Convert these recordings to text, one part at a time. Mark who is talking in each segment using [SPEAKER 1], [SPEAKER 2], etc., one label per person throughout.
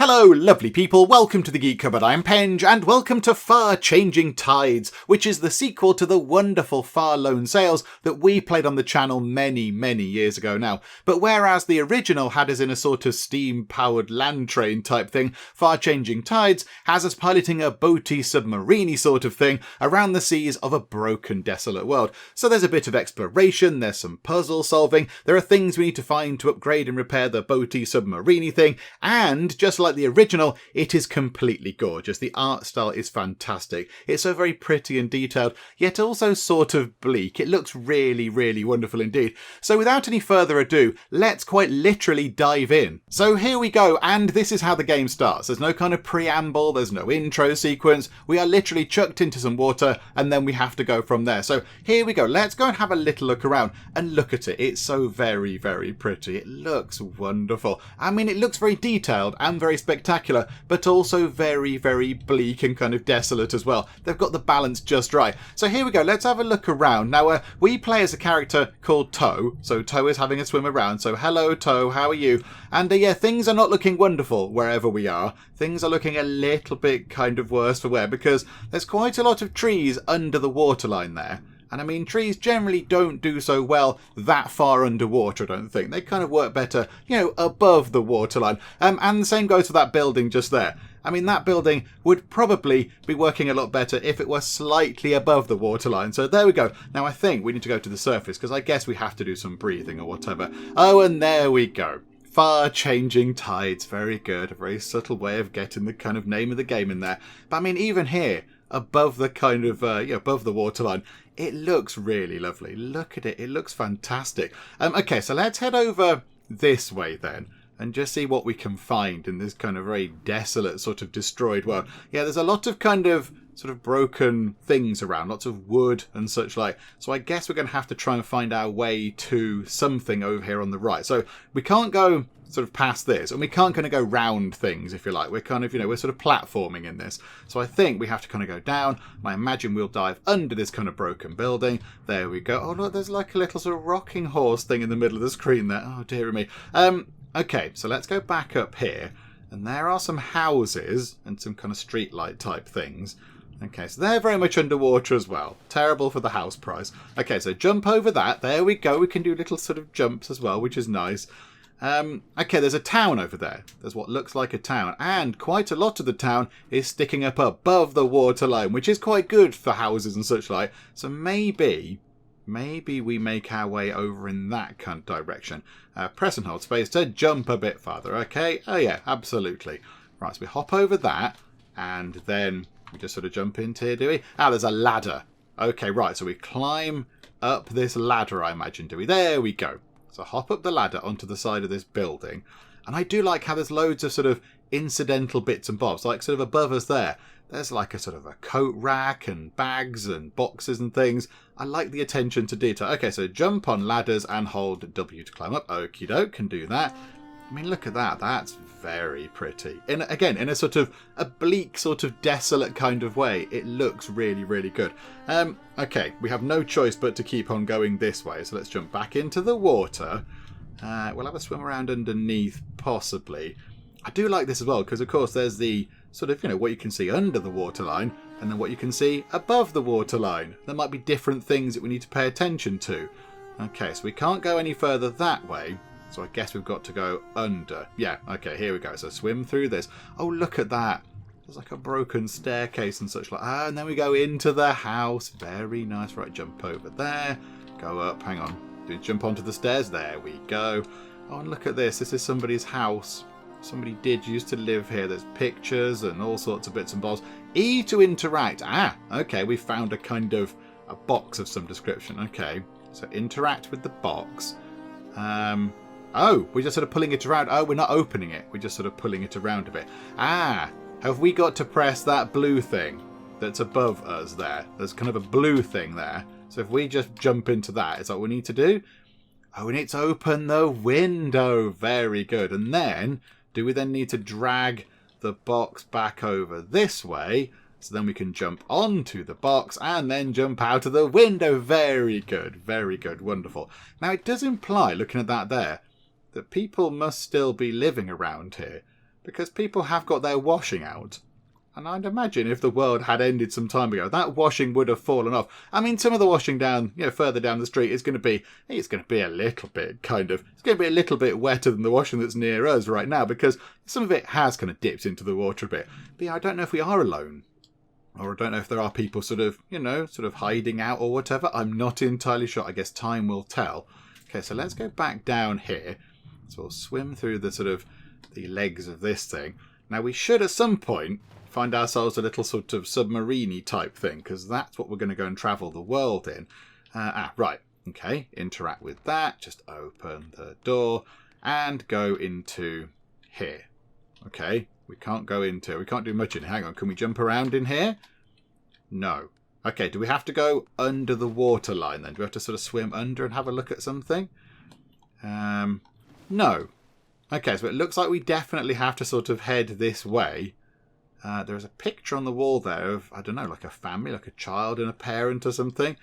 [SPEAKER 1] Hello lovely people, welcome to the Geek Cupboard, I'm Penge, and welcome to Far Changing Tides, which is the sequel to the wonderful Far Lone Sails that we played on the channel many years ago now. But whereas the original had us in a sort of steam-powered land train type thing, Far Changing Tides has us piloting a boaty submariney sort of thing around the seas of a broken, desolate world. So there's a bit of exploration, there's some puzzle solving, there are things we need to find to upgrade and repair the boaty submariney thing, and just like the original, it is completely gorgeous. The art style is fantastic. It's so very pretty and detailed, yet also sort of bleak. It looks really wonderful indeed. So without any further ado, let's quite literally dive in. So here we go, and this is how the game starts. There's no kind of preamble, there's no intro sequence. We are literally chucked into some water, and then we have to go from there. So here we go. Let's go and have a little look around, and look at it. It's so very pretty. It looks wonderful. I mean, it looks very detailed and very spectacular, but also very bleak and kind of desolate as well. They've got the balance just right. So here we go, let's have a look around. Now we play as a character called Toe, so Toe is having a swim around. So hello Toe, how are you? And yeah, things are not looking wonderful wherever we are. Things are looking a little bit kind of worse for wear, because there's quite a lot of trees under the waterline there. And I mean, trees generally don't do so well that far underwater, I don't think. They kind of work better, you know, above the waterline. And the same goes for that building just there. I mean, that building would probably be working a lot better if it were slightly above the waterline. So there we go. Now I think we need to go to the surface, because I guess we have to do some breathing or whatever. Oh, and there we go. Far Changing Tides. Very good. A very subtle way of getting the kind of name of the game in there. But I mean, even here, above the kind of, above the waterline, it looks really lovely. Look at it. It looks fantastic. Okay, so let's head over this way then and just see what we can find in this kind of very desolate, sort of destroyed world. Yeah, there's a lot of kind of sort of broken things around, lots of wood and such like. So I guess we're going to have to try and find our way to something over here on the right. So we can't go sort of past this, and we can't kind of go round things, if you like. We're kind of, we're sort of platforming in this. So I think we have to kind of go down, and I imagine we'll dive under this kind of broken building. There we go. Oh look, there's like a little sort of rocking horse thing in the middle of the screen there. Oh dear me. Okay, so let's go back up here, and there are some houses and some kind of street light type things. Okay, so they're very much underwater as well. Terrible for the house price. Okay, so jump over that. There we go. We can do little sort of jumps as well, which is nice. Okay, there's a town over there. There's what looks like a town, and quite a lot of the town is sticking up above the waterline, which is quite good for houses and such like. So maybe we make our way over in that kind of direction. Press and hold space to jump a bit farther. Okay, oh yeah, absolutely. Right, so we hop over that, and then we just sort of jump into here, do we? Ah, there's a ladder. Okay, right, so we climb up this ladder, I imagine, do we? There we go. So hop up the ladder onto the side of this building. And I do like how there's loads of sort of incidental bits and bobs, like sort of above us there. There's like a sort of a coat rack and bags and boxes and things. I like the attention to detail. Okay, so jump on ladders and hold W to climb up. Okie doke, can do that. I mean, look at that. That's very pretty. Again, in a sort of a bleak, sort of desolate kind of way, it looks really good. Okay, we have no choice but to keep on going this way. So let's jump back into the water. We'll have a swim around underneath, possibly. I do like this as well, because of course there's the sort of, what you can see under the waterline, and then what you can see above the waterline. There might be different things that we need to pay attention to. Okay, so we can't go any further that way. So I guess we've got to go under. Yeah, okay, here we go. So swim through this. Oh, look at that. There's like a broken staircase and such like. Ah, and then we go into the house. Very nice. Right, jump over there. Go up. Hang on. Jump onto the stairs. There we go. Oh, and look at this. This is somebody's house. Somebody did used to live here. There's pictures and all sorts of bits and bobs. E to interact. Ah, okay. We found a kind of a box of some description. Okay. So interact with the box. Oh, we're just sort of pulling it around. Oh, we're not opening it. We're just sort of pulling it around a bit. Ah, have we got to press that blue thing that's above us there? There's kind of a blue thing there. So if we just jump into that, is that what we need to do? Oh, we need to open the window. Very good. And then, do we then need to drag the box back over this way? So then we can jump onto the box and then jump out of the window. Very good. Very good. Wonderful. Now, it does imply, looking at that there, that people must still be living around here. because people have got their washing out. And I'd imagine if the world had ended some time ago, that washing would have fallen off. I mean, some of the washing down, further down the street is going to be a little bit it's going to be a little bit wetter than the washing that's near us right now, because some of it has kind of dipped into the water a bit. But yeah, I don't know if we are alone. Or I don't know if there are people sort of hiding out or whatever. I'm not entirely sure. I guess time will tell. Okay, so let's go back down here. So we'll swim through the legs of this thing. Now we should at some point find ourselves a little sort of submariney type thing, because that's what we're going to go and travel the world in. Right. Okay, interact with that. Just open the door and go into here. Okay, we can't do much in here. Hang on, can we jump around in here? No. Okay, do we have to go under the water line then? Do we have to sort of swim under and have a look at something? No. Okay, so it looks like we definitely have to sort of head this way. There's a picture on the wall there of, I don't know, like a family, like a child and a parent or something.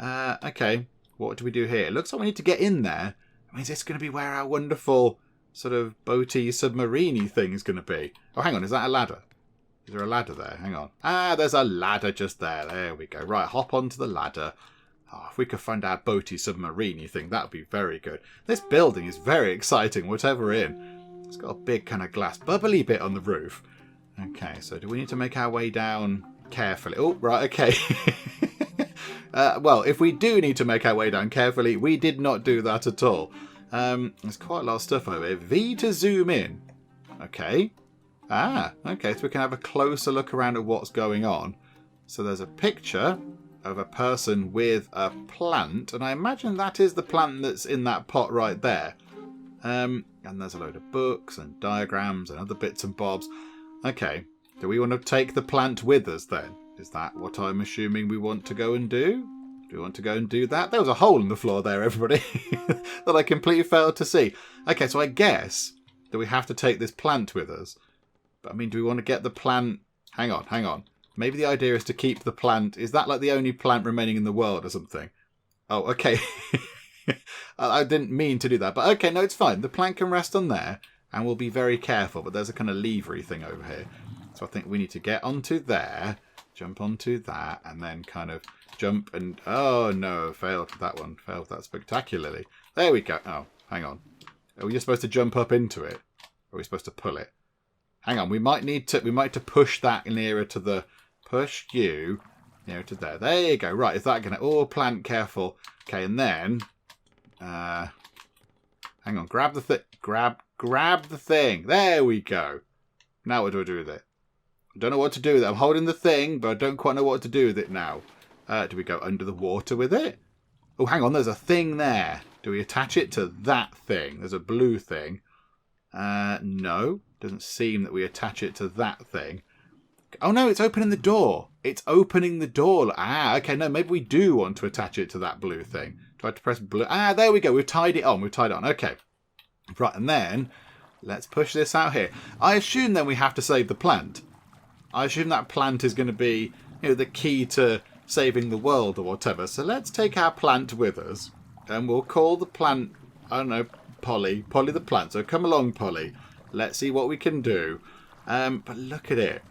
[SPEAKER 1] Okay, what do we do here? It looks like we need to get in there. I mean, is this going to be where our wonderful sort of boaty submariney thing is going to be? Oh, hang on, is that a ladder? Is there a ladder there? Hang on. There's a ladder just there. There we go. Right, hop onto the ladder. Oh, if we could find our boaty submariney thing, that would be very good. This building is very exciting, whatever we're in. It's got a big kind of glass bubbly bit on the roof. Okay, so do we need to make our way down carefully? Oh, right, okay. Well, if we do need to make our way down carefully, we did not do that at all. There's quite a lot of stuff over here. V to zoom in. Okay. Okay, so we can have a closer look around at what's going on. So there's a picture of a person with a plant, and I imagine that is the plant that's in that pot right there. And there's a load of books and diagrams and other bits and bobs. Okay, do we want to take the plant with us then? Is that what I'm assuming we want to go and do? Do we want to go and do that? There was a hole in the floor there, everybody, that I completely failed to see. Okay, so I guess that we have to take this plant with us. But I mean, do we want to get the plant? Hang on. Maybe the idea is to keep the plant. Is that like the only plant remaining in the world or something? Oh, okay. I didn't mean to do that. But okay, no, it's fine. The plant can rest on there. And we'll be very careful. But there's a kind of levery thing over here. So I think we need to get onto there. Jump onto that. And then kind of jump and... Oh, no. Failed that one. Failed that spectacularly. There we go. Oh, hang on. Are we just supposed to jump up into it? Or are we supposed to pull it? Hang on. We might need to push that nearer to the... Push you nearer to there. There you go. Right. Is that going to... Oh, plant. Careful. Okay. And then... hang on. Grab the thing. Grab the thing. There we go. Now what do I do with it? I don't know what to do with it. I'm holding the thing, but I don't quite know what to do with it now. Do we go under the water with it? Oh, hang on. There's a thing there. Do we attach it to that thing? There's a blue thing. No. Doesn't seem that we attach it to that thing. Oh, no. It's opening the door. It's opening the door. Okay. No, maybe we do want to attach it to that blue thing. Do I have to press blue? There we go. We've tied it on. Okay. Right, and then let's push this out here. I assume then we have to save the plant. I assume that plant is going to be, the key to saving the world or whatever. So let's take our plant with us, and we'll call the plant, I don't know, Polly the plant. So come along, Polly. Let's see what we can do. But look at it.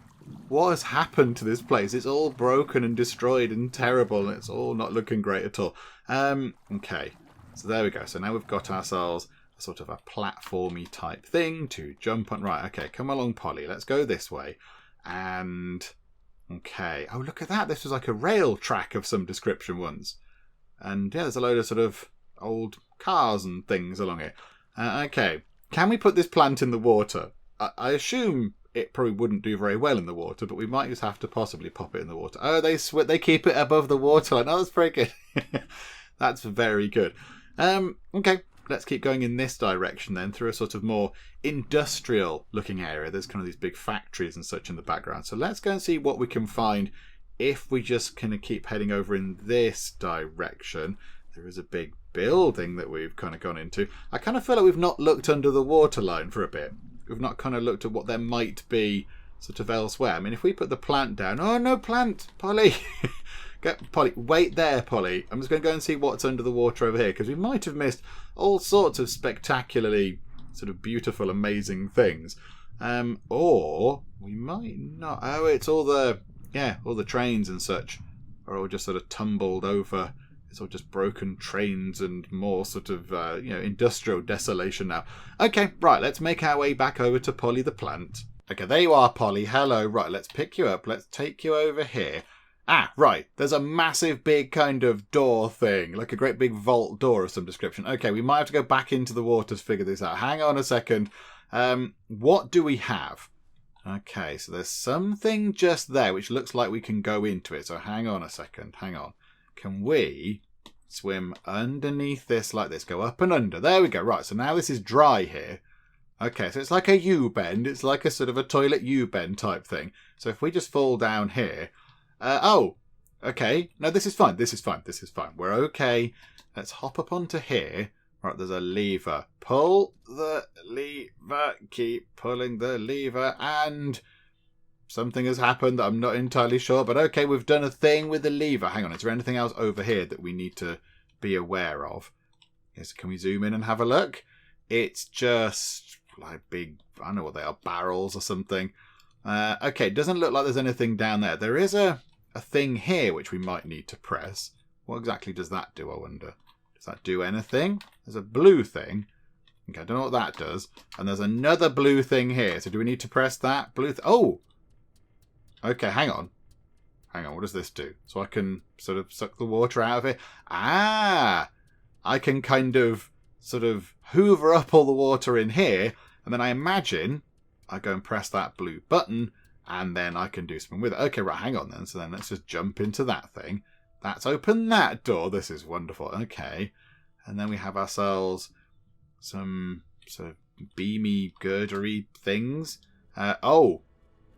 [SPEAKER 1] What has happened to this place? It's all broken and destroyed and terrible, and it's all not looking great at all. Okay, so there we go. So now we've got ourselves sort of a platformy type thing to jump on. Right, okay, come along, Polly. Let's go this way. And, okay. Oh, look at that. This was like a rail track of some description once. And, yeah, there's a load of sort of old cars and things along it. Okay. Can we put this plant in the water? I assume it probably wouldn't do very well in the water, but we might just have to possibly pop it in the water. Oh, they keep it above the waterline. Oh, that's very good. That's very good. Okay. Let's keep going in this direction then, through a sort of more industrial looking area. There's kind of these big factories and such in the background. So let's go and see what we can find if we just kind of keep heading over in this direction. There is a big building that we've kind of gone into. I kind of feel like we've not looked under the waterline for a bit. We've not kind of looked at what there might be sort of elsewhere. I mean, if we put the plant down... Oh, no plant, Polly! Polly, wait there, Polly. I'm just going to go and see what's under the water over here, because we might have missed all sorts of spectacularly sort of beautiful, amazing things. Or we might not. Oh, it's all the trains and such are all just sort of tumbled over. It's all just broken trains and more sort of industrial desolation now. Okay, right. Let's make our way back over to Polly the plant. Okay, there you are, Polly. Hello. Right, let's pick you up. Let's take you over here. Ah, right. There's a massive big kind of door thing, like a great big vault door of some description. Okay, we might have to go back into the water to figure this out. Hang on a second. What do we have? Okay, so there's something just there which looks like we can go into it. So hang on a second. Hang on. Can we swim underneath this like this? Go up and under. There we go. Right, so now this is dry here. Okay, so it's like a U-bend. It's like a sort of a toilet U-bend type thing. So if we just fall down here... oh, okay. No, this is fine. This is fine. This is fine. We're okay. Let's hop up onto here. Right, there's a lever. Pull the lever. Keep pulling the lever. And something has happened that I'm not entirely sure. But okay, we've done a thing with the lever. Hang on, is there anything else over here that we need to be aware of? Yes, can we zoom in and have a look? It's just like big, I don't know what they are, barrels or something. Okay, it doesn't look like there's anything down there. There is a thing here which we might need to press. What exactly does that do, I wonder? Does that do anything? There's a blue thing. Okay, I don't know what that does. And there's another blue thing here. So do we need to press that? Oh! Okay, hang on. Hang on, what does this do? So I can sort of suck the water out of it. Ah! I can kind of sort of hoover up all the water in here. And then I imagine I go and press that blue button. And then I can do something with it. Okay, right, hang on then. So then let's just jump into that thing. That's opened that door. This is wonderful. Okay. And then we have ourselves some sort of beamy, girdery things. Oh.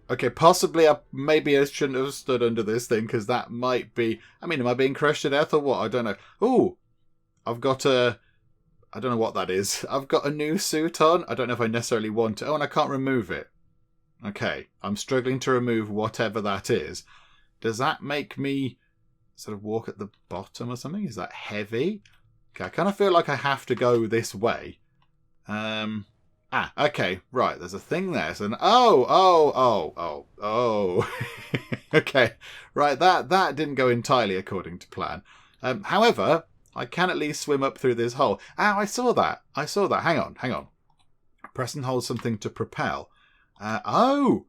[SPEAKER 1] Okay, possibly maybe I shouldn't have stood under this thing because that might be... I mean, am I being crushed to death or what? I don't know. Ooh. I've got a... I don't know what that is. I've got a new suit on. I don't know if I necessarily want it. Oh, and I can't remove it. Okay. I'm struggling to remove whatever that is. Does that make me sort of walk at the bottom or something? Is that heavy? Okay, I kind of feel like I have to go this way. Okay, right. There's a thing there. So, okay, right. That didn't go entirely according to plan. However, I can at least swim up through this hole. Ah, I saw that. Hang on. Press and hold something to propel. Hang on.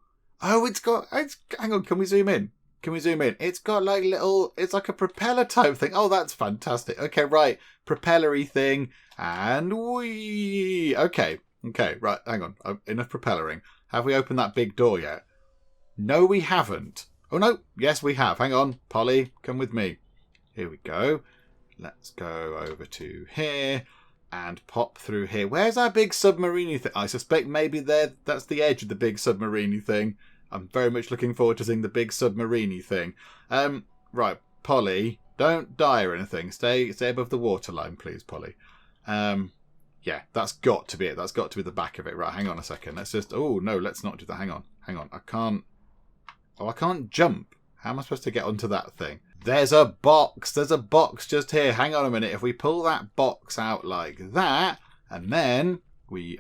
[SPEAKER 1] Can we zoom in? It's got like it's like a propeller type thing. Oh, that's fantastic. Okay, right. Propellery thing. And okay, right. Hang on. Enough propellering. Have we opened that big door yet? No, we haven't. Oh, no. Yes, we have. Hang on. Polly, come with me. Here we go. Let's go over to here and pop through here. Where's our big submariney thing? I suspect maybe that's the edge of the big submariney thing. I'm very much looking forward to seeing the big submariney thing. Right, Polly, don't die or anything. Stay above the waterline, please, Polly. Yeah, that's got to be it. That's got to be the back of it. Right, hang on a second. Let's just... Oh, no, let's not do that. Hang on. I can't... Oh, I can't jump. How am I supposed to get onto that thing? There's a box. There's a box just here. Hang on a minute. If we pull that box out like that, and then...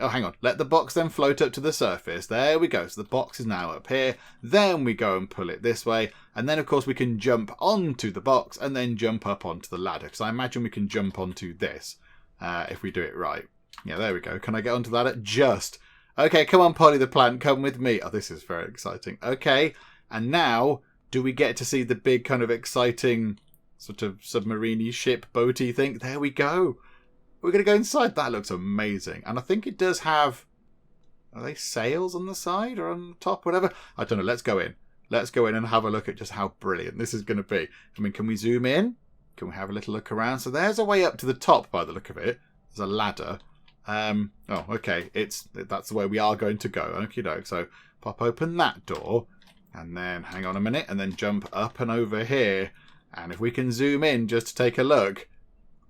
[SPEAKER 1] Oh, hang on. Let the box then float up to the surface. There we go. So the box is now up here. Then we go and pull it this way. And then, of course, we can jump onto the box and then jump up onto the ladder. Because I imagine we can jump onto this if we do it right. Yeah, there we go. Can I get onto the ladder? Just. Okay, come on, Polly the plant. Come with me. Oh, this is very exciting. Okay. And now, do we get to see the big kind of exciting sort of submarine ship boaty thing? There we go. We're going to go inside. That looks amazing. And I think it does have... Are they sails on the side or on the top? Whatever. I don't know. Let's go in. Let's go in and have a look at just how brilliant this is going to be. I mean, can we zoom in? Can we have a little look around? So there's a way up to the top by the look of it. There's a ladder. Oh, okay. That's the way we are going to go. Okie doke. So pop open that door. And then hang on a minute. And then jump up and over here. And if we can zoom in just to take a look...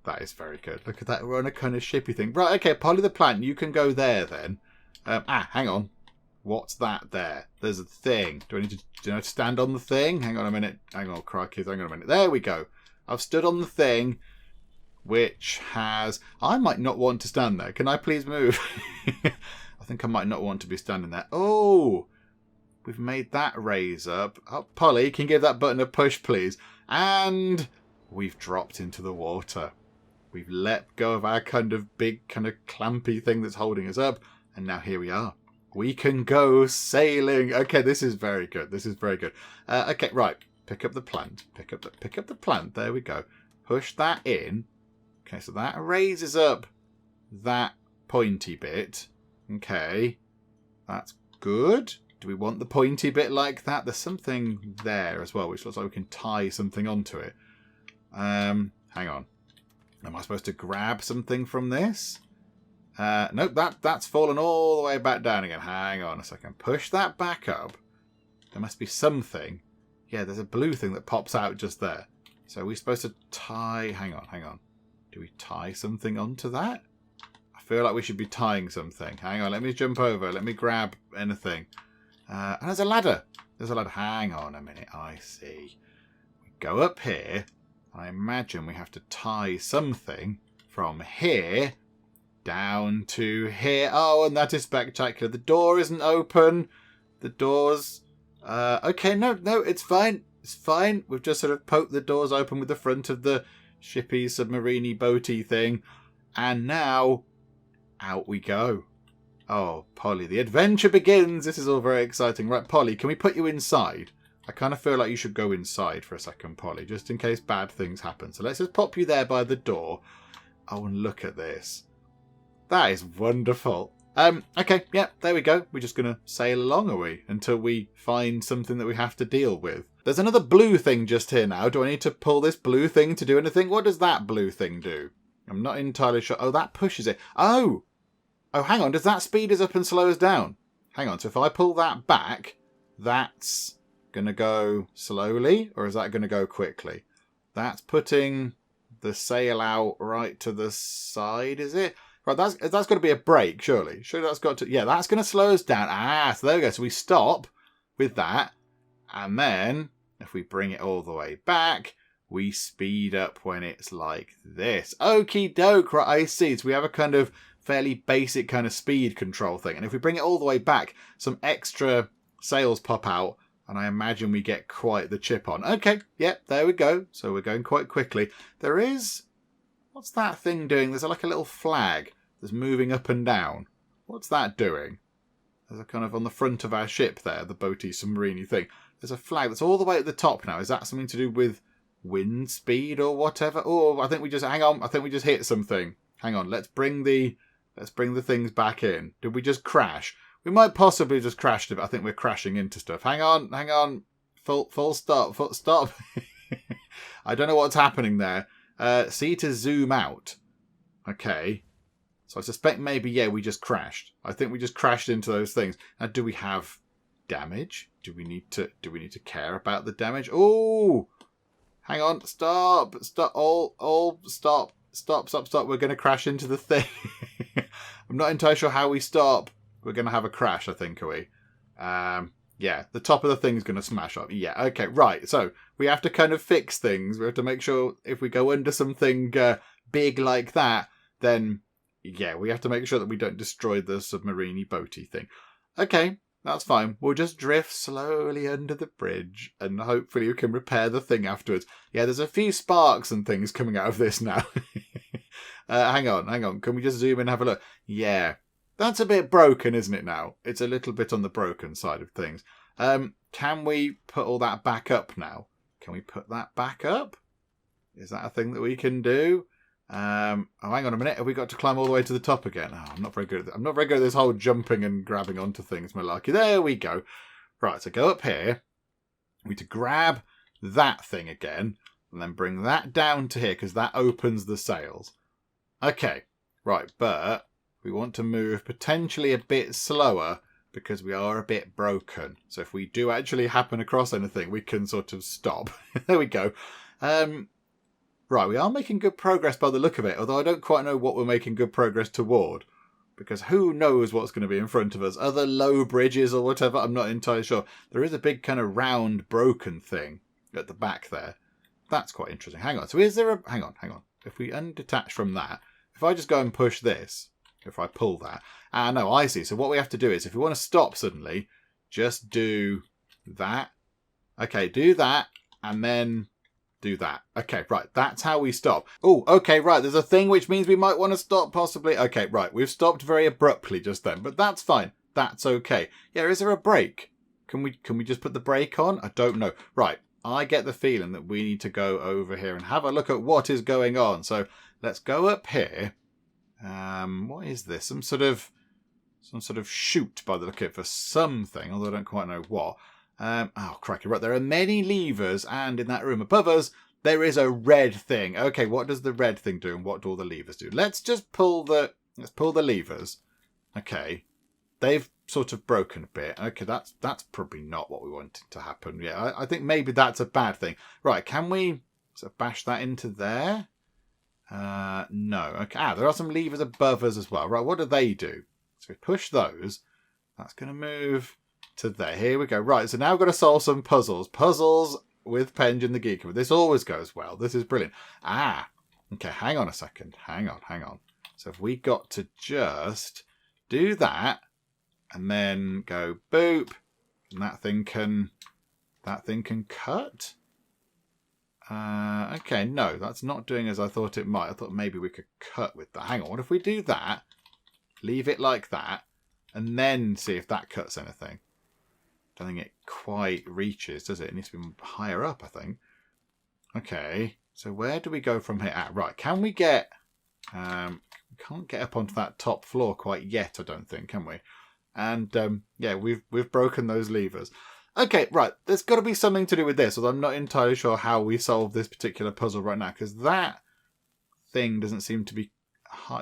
[SPEAKER 1] That is very good. Look at that. We're on a kind of shippy thing. Right, okay, Polly the plant, you can go there then. Hang on. What's that there? There's a thing. Do I need to stand on the thing? Hang on a minute. Hang on, crikey. Hang on a minute. There we go. I've stood on the thing, which has... I might not want to stand there. Can I please move? I think I might not want to be standing there. Oh, we've made that raise up. Oh, Polly, can you give that button a push, please? And we've dropped into the water. We've let go of our kind of big, kind of clampy thing that's holding us up. And now here we are. We can go sailing. Okay, this is very good. This is very good. Okay, right. Pick up the plant. Pick up the plant. There we go. Push that in. Okay, so that raises up that pointy bit. Okay, that's good. Do we want the pointy bit like that? There's something there as well, which looks like we can tie something onto it. Hang on. Am I supposed to grab something from this? Nope, that's fallen all the way back down again. Hang on a second. Push that back up. There must be something. Yeah, there's a blue thing that pops out just there. So are we supposed to tie... Hang on. Do we tie something onto that? I feel like we should be tying something. Hang on, let me jump over. Let me grab anything. And there's a ladder. There's a ladder. Hang on a minute. I see. We go up here. I imagine we have to tie something from here down to here. Oh, and that is spectacular. The door isn't open. The door's... okay, no, it's fine. It's fine. We've just sort of poked the doors open with the front of the shippy, submariney, boaty thing. And now, out we go. Oh, Polly, the adventure begins. This is all very exciting. Right, Polly, can we put you inside? I kind of feel like you should go inside for a second, Polly, just in case bad things happen. So let's just pop you there by the door. Oh, and look at this. That is wonderful. Okay, yeah, there we go. We're just going to sail along, are we? Until we find something that we have to deal with. There's another blue thing just here now. Do I need to pull this blue thing to do anything? What does that blue thing do? I'm not entirely sure. Oh, that pushes it. Oh, hang on. Does that speed us up and slow us down? Hang on. So if I pull that back, that's going to go slowly, or is that going to go quickly? That's putting the sail out right to the side, is it? Right, that's got to be a brake, surely. Surely that's got to... Yeah, that's going to slow us down. Ah, so there we go. So we stop with that. And then, if we bring it all the way back, we speed up when it's like this. Okie doke, right, I see. So we have a kind of fairly basic kind of speed control thing. And if we bring it all the way back, some extra sails pop out. And I imagine we get quite the chip on. Okay, yep, there we go. So we're going quite quickly. There is... What's that thing doing? There's like a little flag that's moving up and down. What's that doing? There's a kind of on the front of our ship there, the boaty submariney thing. There's a flag that's all the way at the top now. Is that something to do with wind speed or whatever? Oh, I think we just... Hang on. I think we just hit something. Hang on. Let's bring the things back in. Did we just crash? We might possibly just crash it. I think we're crashing into stuff. Hang on. Full stop. Full stop. I don't know what's happening there. C to zoom out. Okay. So I suspect maybe, yeah, we just crashed. I think we just crashed into those things. Now, do we have damage? Do we need to care about the damage? Oh, hang on. Stop. Stop. We're going to crash into the thing. I'm not entirely sure how we stop. We're going to have a crash, I think, are we? Yeah, the top of the thing's going to smash up. Yeah, okay, right. So we have to kind of fix things. We have to make sure if we go under something big like that, then, yeah, we have to make sure that we don't destroy the submariney boaty thing. Okay, that's fine. We'll just drift slowly under the bridge and hopefully we can repair the thing afterwards. Yeah, there's a few sparks and things coming out of this now. Hang on. Can we just zoom in and have a look? Yeah. That's a bit broken, isn't it now? It's a little bit on the broken side of things. Can we put all that back up now? Can we put that back up? Is that a thing that we can do? Oh, hang on a minute. Have we got to climb all the way to the top again? Oh, I'm not very good at this whole jumping and grabbing onto things, malarkey. There we go. Right, so go up here. We need to grab that thing again and then bring that down to here because that opens the sails. Okay, right, but... we want to move potentially a bit slower because we are a bit broken. So if we do actually happen across anything, we can sort of stop. There we go. Right, we are making good progress by the look of it, although I don't quite know what we're making good progress toward. Because who knows what's going to be in front of us? Other low bridges or whatever? I'm not entirely sure. There is a big kind of round broken thing at the back there. That's quite interesting. Hang on. So is there a... Hang on. If we undetach from that, if I just go and push this... if I pull that. Ah, no, I see. So what we have to do is, if we want to stop suddenly, just do that. Okay, do that, and then do that. Okay, right, that's how we stop. Oh, okay, right, there's a thing which means we might want to stop, possibly. Okay, right, we've stopped very abruptly just then, but that's fine. That's okay. Yeah, is there a brake? Can we just put the brake on? I don't know. Right, I get the feeling that we need to go over here and have a look at what is going on. So let's go up here. What is this? Some sort of chute by the look of it for something, although I don't quite know what. Oh, crikey. Right, there are many levers, and in that room above us, there is a red thing. Okay, what does the red thing do, and what do all the levers do? Let's just pull the levers. Okay. They've sort of broken a bit. Okay, that's probably not what we wanted to happen. Yeah, I think maybe that's a bad thing. Right, can we sort of bash that into there? No. Okay, there are some levers above us as well. Right, what do they do? So we push those. That's going to move to there. Here we go. Right, so now we've got to solve some puzzles. Puzzles with Penge and the Geek. This always goes well. This is brilliant. Okay, hang on a second. Hang on. So if we got to just do that, and then go boop, and that thing can cut. Okay, no, that's not doing as I thought it might. I thought maybe we could cut with that. Hang on, what if we do that, leave it like that, and then see if that cuts anything? Don't think it quite reaches, does it? It needs to be higher up, I think. Okay, so where do we go from here? Right, can we get... we can't get up onto that top floor quite yet, I don't think, can we? And, yeah, we've broken those levers. Okay, right, there's got to be something to do with this, although I'm not entirely sure how we solve this particular puzzle right now, because that thing doesn't seem to be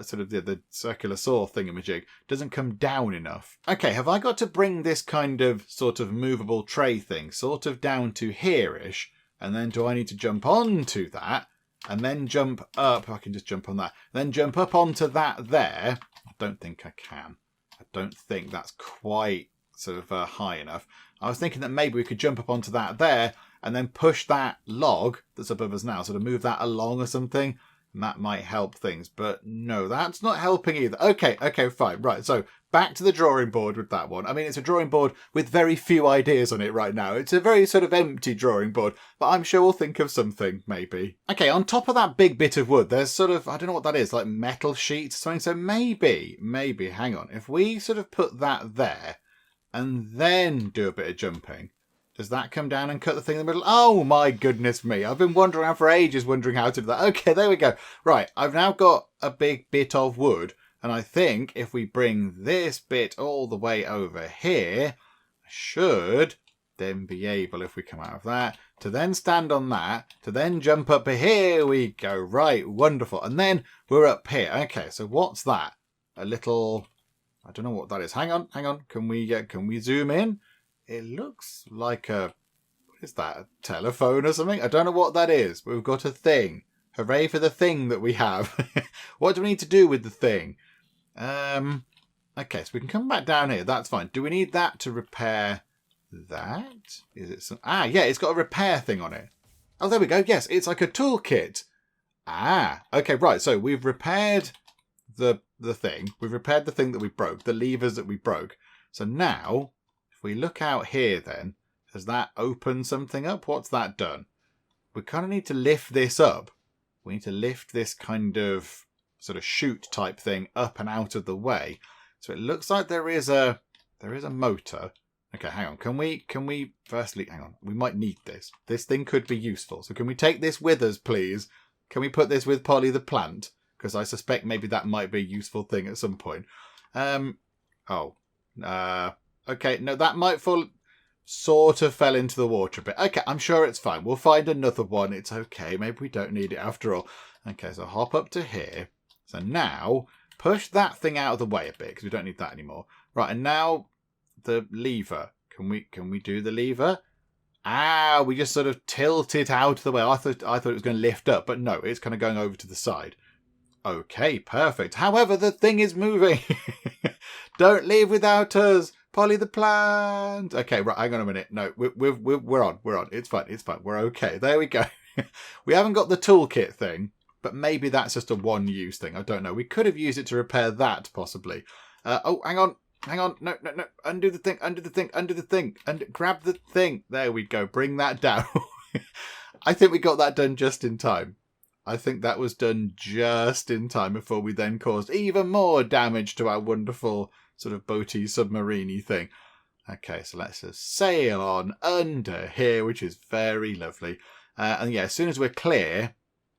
[SPEAKER 1] sort of the circular saw thingamajig doesn't come down enough. Okay, have I got to bring this kind of sort of movable tray thing sort of down to here-ish, and then do I need to jump onto that, and then jump up? I can just jump on that. Then jump up onto that there. I don't think I can. I don't think that's quite sort of high enough. I was thinking that maybe we could jump up onto that there and then push that log that's above us now, sort of move that along or something, and that might help things. But no, that's not helping either. Okay, fine. Right, so back to the drawing board with that one. I mean, it's a drawing board with very few ideas on it right now. It's a very sort of empty drawing board, but I'm sure we'll think of something, maybe. Okay, on top of that big bit of wood, there's sort of, I don't know what that is, like metal sheets or something. So maybe, hang on. If we sort of put that there and then do a bit of jumping, does that come down and cut the thing in the middle? Oh, my goodness me. I've been wandering around for ages wondering how to do that. Okay, there we go. Right, I've now got a big bit of wood. And I think if we bring this bit all the way over here, I should then be able, if we come out of that, to then stand on that, to then jump up. Here we go. Right, wonderful. And then we're up here. Okay, so what's that? A little... I don't know what that is. Hang on. Can we zoom in? It looks like a... What is that? A telephone or something? I don't know what that is, but we've got a thing. Hooray for the thing that we have. What do we need to do with the thing? Okay, so we can come back down here. That's fine. Do we need that to repair that? Is it some... yeah, it's got a repair thing on it. Oh, there we go. Yes, it's like a toolkit. Okay, right. So we've repaired the thing. We've repaired the thing that we broke, the levers that we broke. So now, if we look out here then, has that opened something up? What's that done? We kind of need to lift this up. We need to lift this kind of sort of chute type thing up and out of the way. So it looks like there is a motor. Okay, hang on. Can we firstly, hang on. We might need this. This thing could be useful. So can we take this with us, please? Can we put this with Polly the plant? Because I suspect maybe that might be a useful thing at some point. Okay, no, that might fall... Sort of fell into the water a bit. Okay, I'm sure it's fine. We'll find another one. It's okay. Maybe we don't need it after all. Okay, so hop up to here. So now, push that thing out of the way a bit, because we don't need that anymore. Right, and now the lever. Can we do the lever? We just sort of tilt it out of the way. I thought it was going to lift up, but no, it's kind of going over to the side. Okay, perfect. However, the thing is moving. Don't leave without us. Polly the plant. Okay, right, hang on a minute. No, we're on. It's fine. We're okay. There we go. We haven't got the toolkit thing, but maybe that's just a one-use thing. I don't know. We could have used it to repair that, possibly. Oh, hang on. Hang on. No. Undo the thing. Undo the thing. Undo the thing. Grab the thing. There we go. Bring that down. I think we got that done just in time. I think that was done just in time before we then caused even more damage to our wonderful sort of boaty submariney thing. Okay, so let's just sail on under here, which is very lovely. And yeah, as soon as we're clear,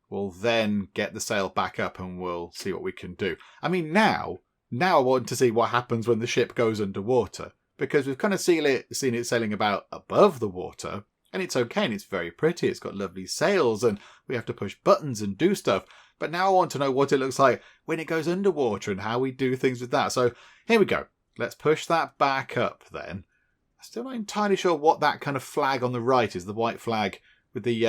[SPEAKER 1] we'll then get the sail back up and we'll see what we can do. I mean, now I want to see what happens when the ship goes underwater, because we've kind of seen it sailing about above the water. And it's okay, and it's very pretty. It's got lovely sails, and we have to push buttons and do stuff. But now I want to know what it looks like when it goes underwater and how we do things with that. So here we go. Let's push that back up then. I'm still not entirely sure what that kind of flag on the right is, the white flag with the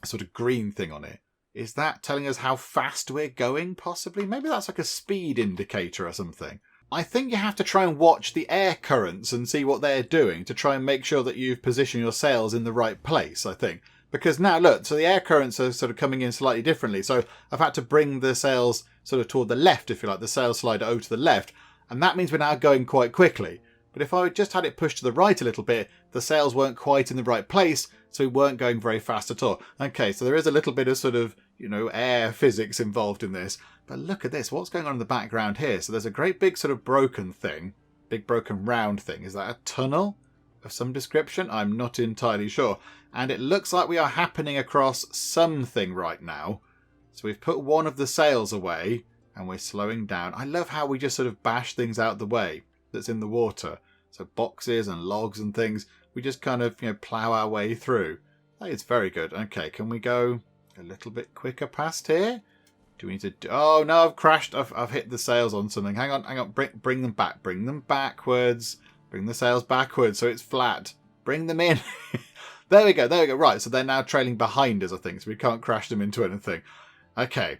[SPEAKER 1] sort of green thing on it. Is that telling us how fast we're going, possibly? Maybe that's like a speed indicator or something. I think you have to try and watch the air currents and see what they're doing to try and make sure that you've positioned your sails in the right place, I think. Because now, look, so the air currents are sort of coming in slightly differently. So I've had to bring the sails sort of toward the left, if you like, the sail slider over to the left. And that means we're now going quite quickly. But if I just had it pushed to the right a little bit, the sails weren't quite in the right place, so we weren't going very fast at all. Okay, so there is a little bit of sort of, air physics involved in this. But look at this, what's going on in the background here? So there's a great big sort of broken thing, big broken round thing. Is that a tunnel of some description? I'm not entirely sure. And it looks like we are happening across something right now. So we've put one of the sails away and we're slowing down. I love how we just sort of bash things out the way that's in the water. So boxes and logs and things, we just kind of, plow our way through. That is very good. Okay, can we go a little bit quicker past here? Do we need to... Oh, no, I've crashed. I've hit the sails on something. Hang on. Bring them back. Bring them backwards. Bring the sails backwards so it's flat. Bring them in. There we go. Right, so they're now trailing behind us, I think, so we can't crash them into anything. Okay.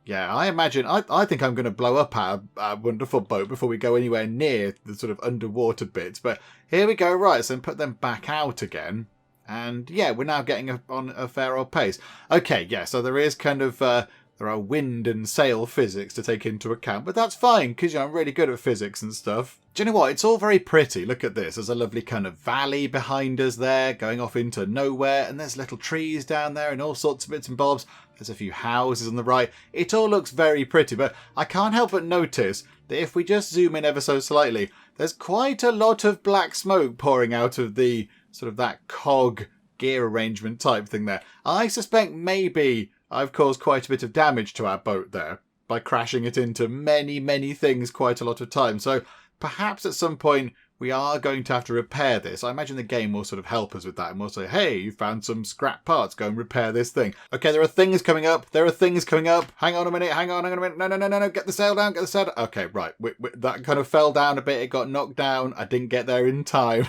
[SPEAKER 1] Yeah, I imagine... I think I'm going to blow up our wonderful boat before we go anywhere near the sort of underwater bits. But here we go. Right, so put them back out again. And, yeah, we're now getting on a fair old pace. Okay, yeah, so there is kind of... there are wind and sail physics to take into account, but that's fine because I'm really good at physics and stuff. Do you know what? It's all very pretty. Look at this. There's a lovely kind of valley behind us there going off into nowhere, and there's little trees down there and all sorts of bits and bobs. There's a few houses on the right. It all looks very pretty, but I can't help but notice that if we just zoom in ever so slightly, there's quite a lot of black smoke pouring out of the sort of that cog gear arrangement type thing there. I suspect maybe I've caused quite a bit of damage to our boat there by crashing it into many, many things quite a lot of times. So perhaps at some point we are going to have to repair this. I imagine the game will sort of help us with that and we'll say, hey, you found some scrap parts, go and repair this thing. Okay, there are things coming up. Hang on a minute. No. Get the sail down, Okay, right. That kind of fell down a bit. It got knocked down. I didn't get there in time.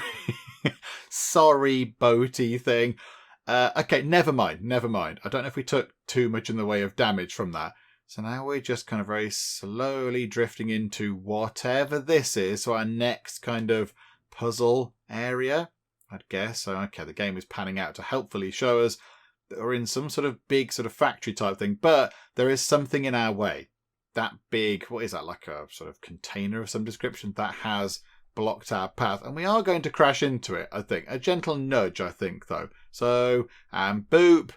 [SPEAKER 1] Sorry, boaty thing. Okay, never mind. I don't know if we took too much in the way of damage from that. So now we're just kind of very slowly drifting into whatever this is. So our next kind of puzzle area, I'd guess. So, okay, the game is panning out to helpfully show us that we're in some sort of big sort of factory type thing. But there is something in our way. That big, what is that, like a sort of container of some description that has blocked our path, and we are going to crash into it, I think. A gentle nudge, I think, though. So, and boop.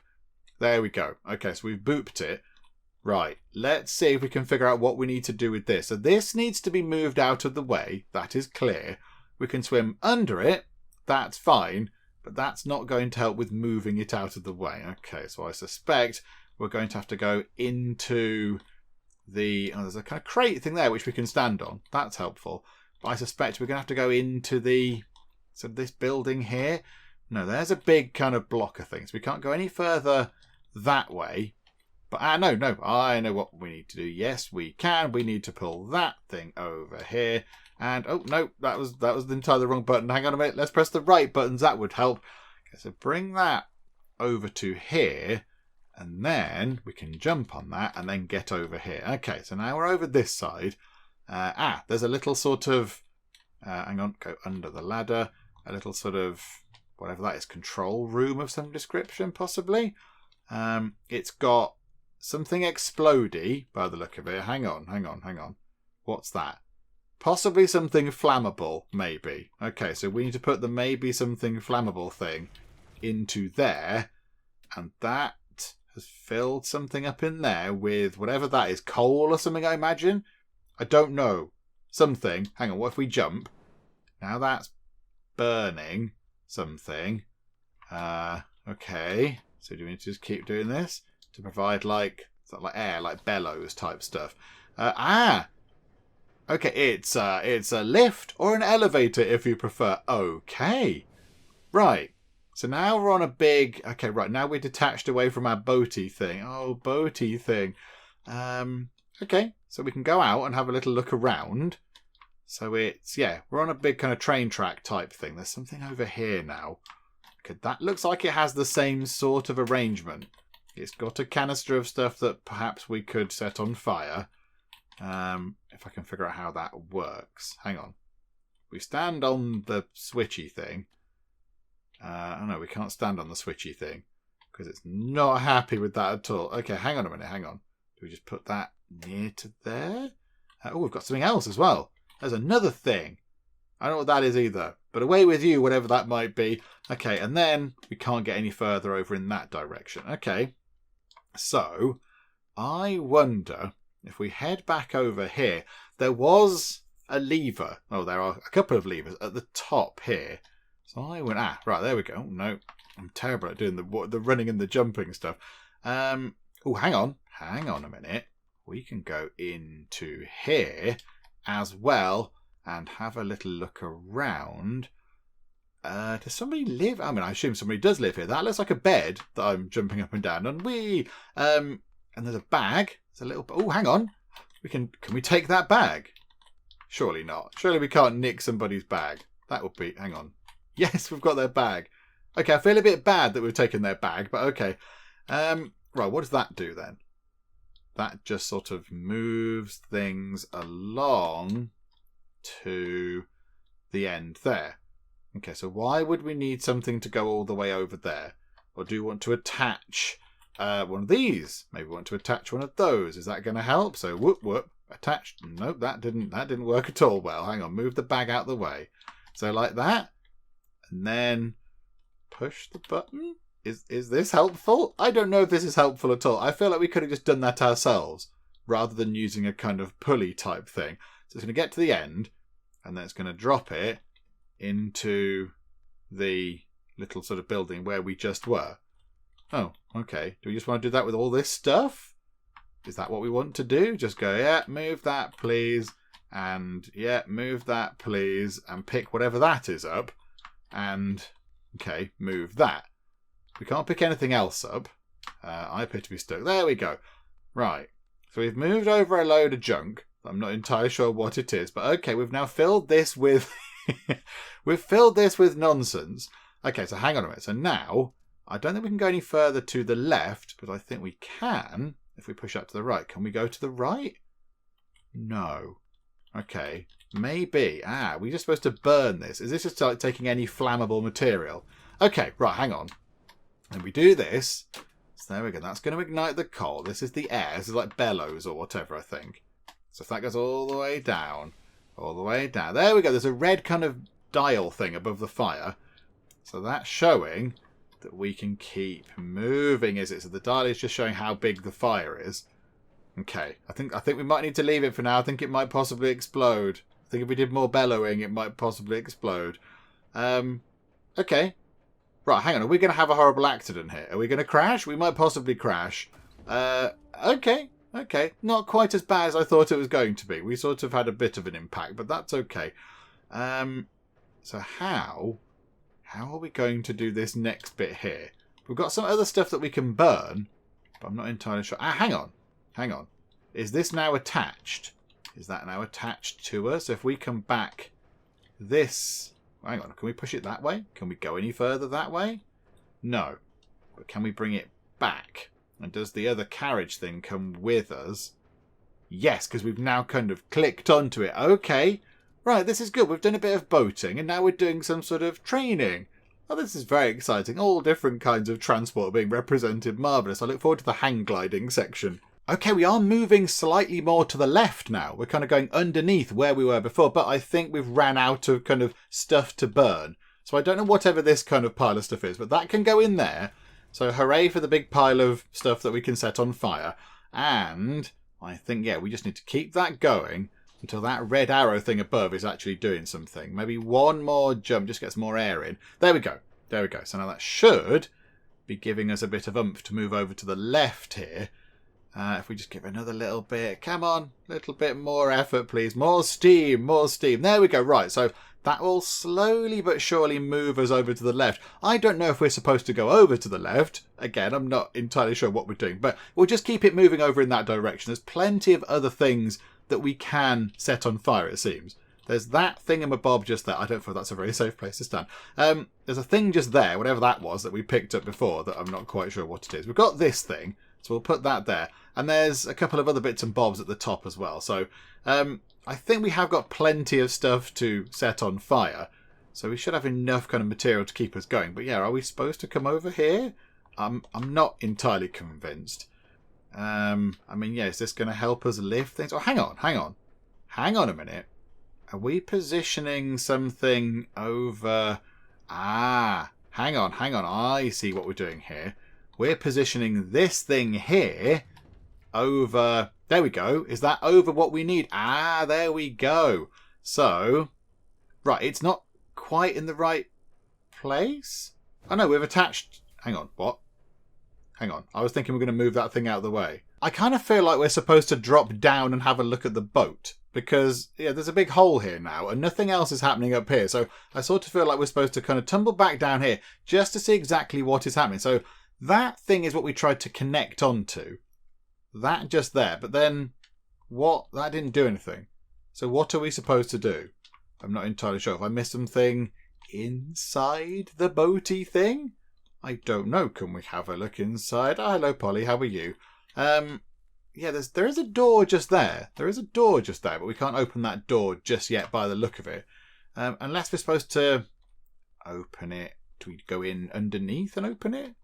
[SPEAKER 1] There we go. Okay, so we've booped it. Right, let's see if we can figure out what we need to do with this. So this needs to be moved out of the way. That is clear. We can swim under it. That's fine, but that's not going to help with moving it out of the way. Okay, so I suspect we're going to have to go into the... Oh, there's a kind of crate thing there which we can stand on. That's helpful. I suspect we're going to have to go into the sort of this building here. No, there's a big kind of blocker thing. So we can't go any further that way. But no, I know what we need to do. Yes, we can. We need to pull that thing over here. And, oh, no, that was entirely the wrong button. Hang on a minute. Let's press the right buttons. That would help. Okay, so bring that over to here. And then we can jump on that and then get over here. Okay, so now we're over this side. There's a little sort of, hang on, go under the ladder, a little sort of, whatever that is, control room of some description, possibly. It's got something explodey by the look of it. Hang on. What's that? Possibly something flammable, maybe. Okay, so we need to put the maybe something flammable thing into there. And that has filled something up in there with whatever that is. Coal or something, I imagine? I don't know. Something. Hang on, what if we jump? Now that's burning something. Okay. So do we need to just keep doing this? To provide like air, like bellows type stuff. Okay, it's a lift or an elevator if you prefer. Okay. Right. So now we're on a big... Okay, right. Now we're detached away from our boaty thing. Oh, boaty thing. Okay. So we can go out and have a little look around. So it's... Yeah, we're on a big kind of train track type thing. There's something over here now. Okay, that looks like it has the same sort of arrangement. It's got a canister of stuff that perhaps we could set on fire. If I can figure out how that works. Hang on. We stand on the switchy thing. Oh no, we can't stand on the switchy thing. Because it's not happy with that at all. Okay, hang on a minute, hang on. Do we just put that near to there? Oh, we've got something else as well. There's another thing. I don't know what that is either. But away with you, whatever that might be. Okay, and then we can't get any further over in that direction. Okay. So, I wonder... If we head back over here, there was a lever. Oh, there are a couple of levers at the top here. So I went, right, there we go. Oh, no, I'm terrible at doing the running and the jumping stuff. Oh, hang on a minute. We can go into here as well and have a little look around. Does somebody live? I mean, I assume somebody does live here. That looks like a bed that I'm jumping up and down on. And there's a bag. There's a little... Oh, hang on. Can we take that bag? Surely not. Surely we can't nick somebody's bag. That would be... Hang on. Yes, we've got their bag. Okay, I feel a bit bad that we've taken their bag, but okay. Right, what does that do then? That just sort of moves things along to the end there. Okay, so why would we need something to go all the way over there? Or do you want to attach... one of these. Maybe we want to attach one of those. Is that going to help? So whoop, attached. Nope, that didn't work at all well. Hang on, move the bag out the way. So like that. And then push the button. Is this helpful? I don't know if this is helpful at all. I feel like we could have just done that ourselves rather than using a kind of pulley type thing. So it's going to get to the end and then it's going to drop it into the little sort of building where we just were. Oh, okay. Do we just want to do that with all this stuff? Is that what we want to do? Just go, yeah, move that, please. And, yeah, move that, please. And pick whatever that is up. And, okay, move that. We can't pick anything else up. I appear to be stuck. There we go. Right. So we've moved over a load of junk. I'm not entirely sure what it is. But, okay, we've now filled this with... we've filled this with nonsense. Okay, so hang on a minute. So now... I don't think we can go any further to the left, but I think we can if we push up to the right. Can we go to the right? No. Okay. Maybe. We're just supposed to burn this. Is this just like taking any flammable material? Okay, right, hang on. And we do this. So there we go. That's going to ignite the coal. This is the air. This is like bellows or whatever, I think. So if that goes all the way down. All the way down. There we go. There's a red kind of dial thing above the fire. So that's showing... that we can keep moving, is it? So the dial is just showing how big the fire is. Okay, I think we might need to leave it for now. I think it might possibly explode. I think if we did more bellowing, it might possibly explode. Okay. Right, hang on. Are we going to have a horrible accident here? Are we going to crash? We might possibly crash. Okay. Not quite as bad as I thought it was going to be. We sort of had a bit of an impact, but that's okay. So how are we going to do this next bit here? We've got some other stuff that we can burn, but I'm not entirely sure. Hang on. Is this now attached? Is that now attached to us? If we come back this... Hang on, can we push it that way? Can we go any further that way? No. But can we bring it back? And does the other carriage thing come with us? Yes, because we've now kind of clicked onto it. Okay. Right, this is good. We've done a bit of boating, and now we're doing some sort of training. Oh, this is very exciting. All different kinds of transport being represented. Marvellous. I look forward to the hang gliding section. Okay, we are moving slightly more to the left now. We're kind of going underneath where we were before, but I think we've ran out of kind of stuff to burn. So I don't know whatever this kind of pile of stuff is, but that can go in there. So hooray for the big pile of stuff that we can set on fire. And I think, yeah, we just need to keep that going until that red arrow thing above is actually doing something. Maybe one more jump just gets more air in. There we go. There we go. So now that should be giving us a bit of oomph to move over to the left here. If we just give another little bit. Come on. A little bit more effort, please. More steam. More steam. There we go. Right. So that will slowly but surely move us over to the left. I don't know if we're supposed to go over to the left. Again, I'm not entirely sure what we're doing. But we'll just keep it moving over in that direction. There's plenty of other things that we can set on fire, it seems. There's that thingamabob just there. I don't feel that's a very safe place to stand. There's a thing just there, whatever that was, that we picked up before that I'm not quite sure what it is. We've got this thing, so we'll put that there. And there's a couple of other bits and bobs at the top as well. So I think we have got plenty of stuff to set on fire. So we should have enough kind of material to keep us going. But yeah, are we supposed to come over here? I'm not entirely convinced. I mean, yeah, is this going to help us lift things? Oh, hang on. Hang on a minute. Are we positioning something over... Ah, hang on. I see what we're doing here. We're positioning this thing here over... There we go. Is that over what we need? Ah, there we go. So, right, it's not quite in the right place? Oh, no, we've attached... Hang on, what? Hang on. I was thinking we're going to move that thing out of the way. I kind of feel like we're supposed to drop down and have a look at the boat. Because, yeah, there's a big hole here now and nothing else is happening up here. So I sort of feel like we're supposed to kind of tumble back down here just to see exactly what is happening. So that thing is what we tried to connect onto. That just there. But then what? That didn't do anything. So what are we supposed to do? I'm not entirely sure. If I missed something inside the boaty thing? I don't know. Can we have a look inside? Oh, hello, Polly. How are you? Yeah, there is a door just there. There is a door just there, but we can't open that door just yet by the look of it. Unless we're supposed to open it. Do we go in underneath and open it?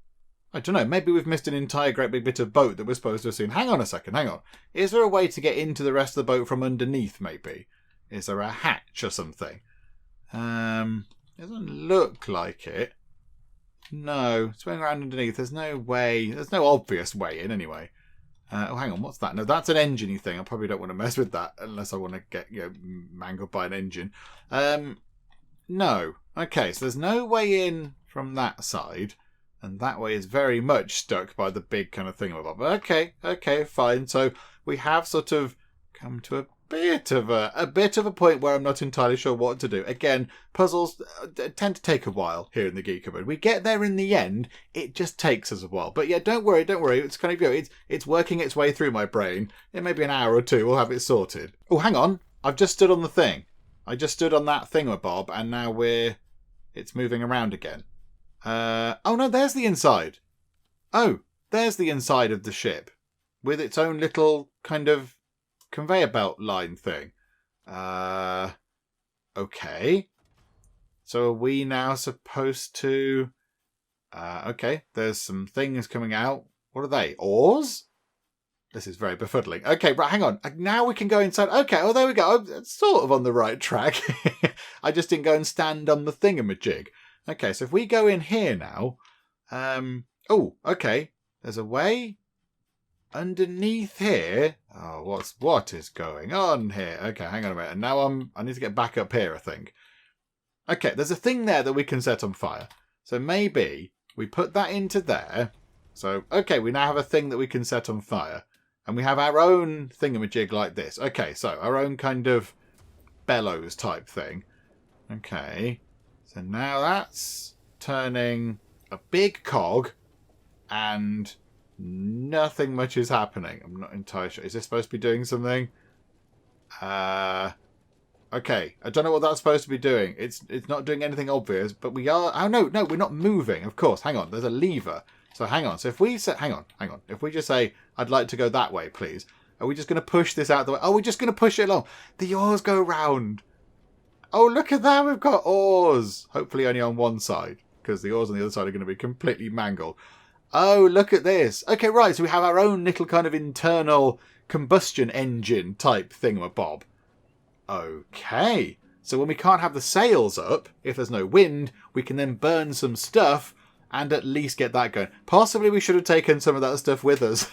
[SPEAKER 1] I don't know. Maybe we've missed an entire great big bit of boat that we're supposed to have seen. Hang on a second. Hang on. Is there a way to get into the rest of the boat from underneath, maybe? Is there a hatch or something? Doesn't look like it. No. Swing around underneath. There's no way. There's no obvious way in, anyway. Oh, hang on. What's that? No, that's an engine-y thing. I probably don't want to mess with that unless I want to get mangled by an engine. No. Okay, so there's no way in from that side. And that way is very much stuck by the big kind of thing. Okay, fine. So we have sort of come to a bit of a point where I'm not entirely sure what to do. Again, puzzles tend to take a while here in the Geek Cupboard. We get there in the end. It just takes us a while. But yeah, don't worry. It's kind of, it's working its way through my brain. In maybe an hour or two, we'll have it sorted. Oh, hang on. I've just stood on the thing. I just stood on that thingamabob, and now it's moving around again. Oh no, there's the inside. Oh, there's the inside of the ship with its own little kind of conveyor belt line thing. Okay. So are we now supposed to... okay, there's some things coming out. What are they? Oars? This is very befuddling. Okay, right, hang on. Now we can go inside. Okay, oh, there we go. I'm sort of on the right track. I just didn't go and stand on the thingamajig. Okay, so if we go in here now... oh, okay. There's a way... underneath here. Oh, what is going on here? Okay, hang on a minute. And now I need to get back up here, I think. Okay, there's a thing there that we can set on fire. So maybe we put that into there. So, okay, we now have a thing that we can set on fire. And we have our own thingamajig like this. Okay, so our own kind of bellows type thing. Okay. So now that's turning a big cog and... nothing much is happening. I'm not entirely sure. Is this supposed to be doing something? Okay. I don't know what that's supposed to be doing. It's not doing anything obvious, but we are... Oh, no, we're not moving, of course. Hang on. There's a lever. So hang on. So if we say... Hang on. If we just say, I'd like to go that way, please. Are we just going to push this out the way? Oh, we're just going to push it along. The oars go round. Oh, look at that. We've got oars. Hopefully only on one side. because the oars on the other side are going to be completely mangled. Oh, look at this. Okay, right, so we have our own little kind of internal combustion engine type thingamabob. Okay, so when we can't have the sails up, if there's no wind, we can then burn some stuff and at least get that going. Possibly we should have taken some of that stuff with us.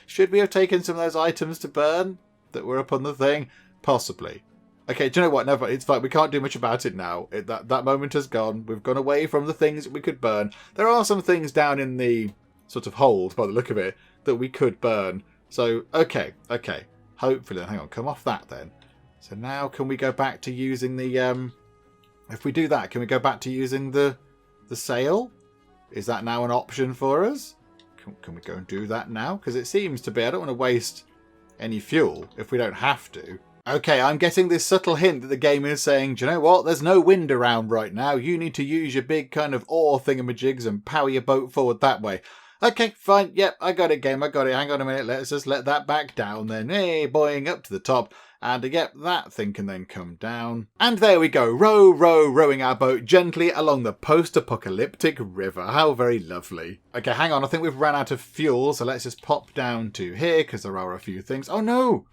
[SPEAKER 1] Should we have taken some of those items to burn that were up on the thing? Possibly. Okay, do you know what? Never. It's fine. We can't do much about it now. That moment has gone. We've gone away from the things that we could burn. There are some things down in the sort of hold, by the look of it, that we could burn. So, okay. Hopefully, hang on. Come off that then. So now can we go back to using the... if we do that, can we go back to using the sail? Is that now an option for us? Can we go and do that now? Because it seems to be... I don't want to waste any fuel if we don't have to. Okay, I'm getting this subtle hint that the game is saying, do you know what? There's no wind around right now. You need to use your big kind of oar thingamajigs and power your boat forward that way. Okay, fine. Yep, I got it, game. I got it. Hang on a minute. Let's just let that back down then. Hey, buoying up to the top. And yep, that thing can then come down. And there we go. Rowing our boat gently along the post-apocalyptic river. How very lovely. Okay, hang on. I think we've run out of fuel. So let's just pop down to here because there are a few things. Oh, no.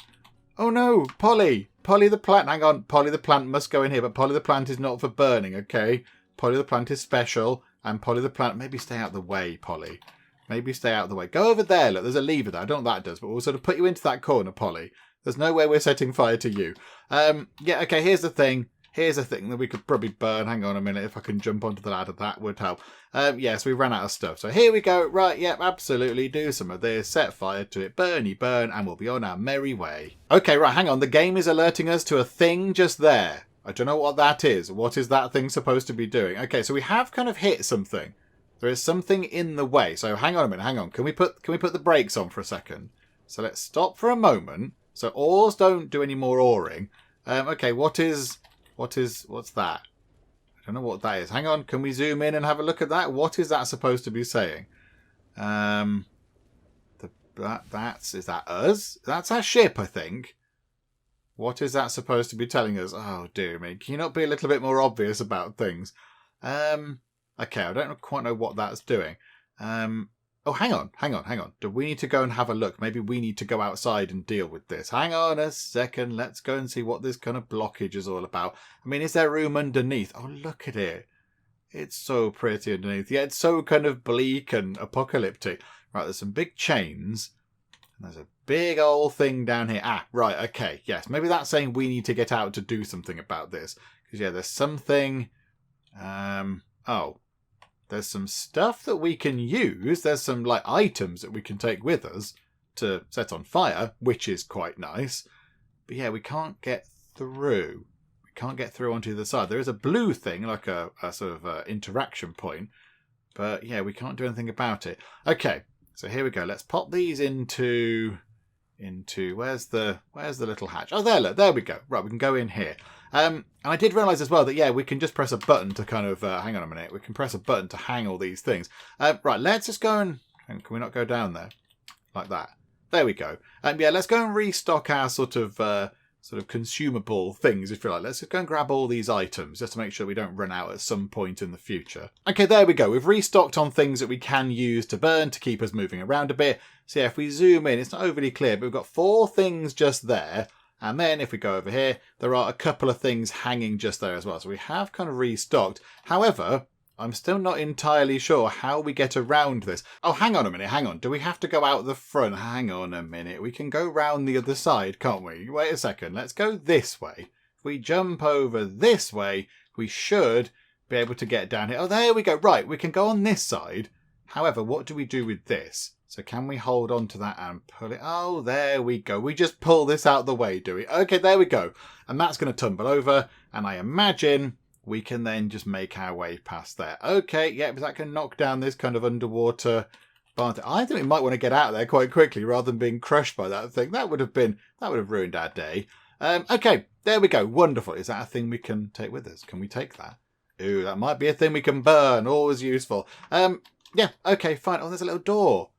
[SPEAKER 1] Oh no, Polly the plant. Hang on, Polly the plant must go in here, but Polly the plant is not for burning, okay? Polly the plant is special, and Polly the plant, maybe stay out of the way, Polly. Maybe stay out of the way. Go over there, look, there's a lever there. I don't know what that does, but we'll sort of put you into that corner, Polly. There's no way we're setting fire to you. Yeah, okay, here's the thing. Here's a thing that we could probably burn. Hang on a minute, if I can jump onto the ladder, that would help. Yes, we ran out of stuff. So here we go. Right, yep, absolutely. Do some of this. Set fire to it. Burny burn. And we'll be on our merry way. Okay, right, hang on. The game is alerting us to a thing just there. I don't know what that is. What is that thing supposed to be doing? Okay, so we have kind of hit something. There is something in the way. So hang on a minute. Hang on. Can we put the brakes on for a second? So let's stop for a moment. So oars don't do any more oaring. Okay, what's that? I don't know what that is. Hang on, can we zoom in and have a look at that? What is that supposed to be saying? Is that us? That's our ship, I think. What is that supposed to be telling us? Oh, dear me. Can you not be a little bit more obvious about things? Okay, I don't quite know what that's doing. Oh, hang on. Do we need to go and have a look? Maybe we need to go outside and deal with this. Hang on a second. Let's go and see what this kind of blockage is all about. I mean, is there room underneath? Oh, look at it. It's so pretty underneath. Yeah, it's so kind of bleak and apocalyptic. Right, there's some big chains. And there's a big old thing down here. Ah, right, okay. Yes, maybe that's saying we need to get out to do something about this. Because, yeah, there's something... Oh... There's some stuff that we can use. There's some like items that we can take with us to set on fire, which is quite nice. But yeah, we can't get through. We can't get through onto the other side. There is a blue thing, like a sort of interaction point. But yeah, we can't do anything about it. Okay, so here we go. Let's pop these into where's the little hatch? Oh, there we go. Right, we can go in here. And I did realise as well that, yeah, we can just press a button to kind of... hang on a minute. We can press a button to hang all these things. Right, let's just go and... Can we not go down there? Like that. There we go. Yeah, let's go and restock our sort of consumable things, if you like. Let's just go and grab all these items just to make sure we don't run out at some point in the future. Okay, there we go. We've restocked on things that we can use to burn to keep us moving around a bit. So yeah, if we zoom in, it's not overly clear, but we've got 4 things just there. And then if we go over here, there are a couple of things hanging just there as well. So we have kind of restocked. However, I'm still not entirely sure how we get around this. Oh, hang on a minute. Hang on. Do we have to go out the front? Hang on a minute. We can go round the other side, can't we? Wait a second. Let's go this way. If we jump over this way, we should be able to get down here. Oh, there we go. Right. We can go on this side. However, what do we do with this? So can we hold on to that and pull it? Oh, there we go. We just pull this out the way, do we? Okay, there we go. And that's going to tumble over. And I imagine we can then just make our way past there. Okay, yeah, but that can knock down this kind of underwater barn. I think we might want to get out there quite quickly rather than being crushed by that thing. That would have ruined our day. Okay, there we go. Wonderful. Is that a thing we can take with us? Can we take that? Ooh, that might be a thing we can burn. Always useful. Yeah, okay, fine. Oh, there's a little door.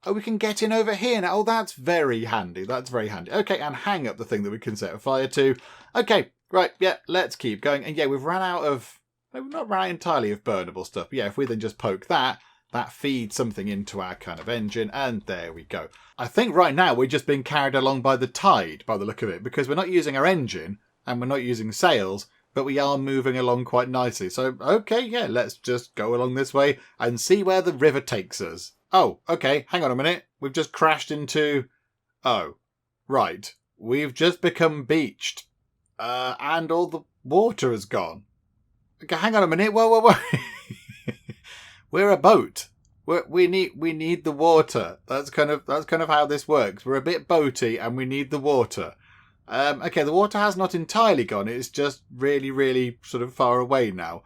[SPEAKER 1] Oh, we can get in over here now. Oh, that's very handy. That's very handy. Okay, and hang up the thing that we can set fire to. Okay, right, yeah, let's keep going. And yeah, we've run out of No, we've not run out entirely of burnable stuff. But yeah, if we then just poke that, that feeds something into our kind of engine, and there we go. I think right now we're just being carried along by the tide, by the look of it, because we're not using our engine, and we're not using sails, but we are moving along quite nicely. So, okay, yeah, let's just go along this way and see where the river takes us. Oh, okay, hang on a minute. We've just crashed into... Oh, right. We've just become beached. And all the water has gone. Okay, hang on a minute. Whoa. We're a boat. We need the water. That's kind of how this works. We're a bit boaty and we need the water. Okay, the water has not entirely gone. It's just really, really sort of far away now.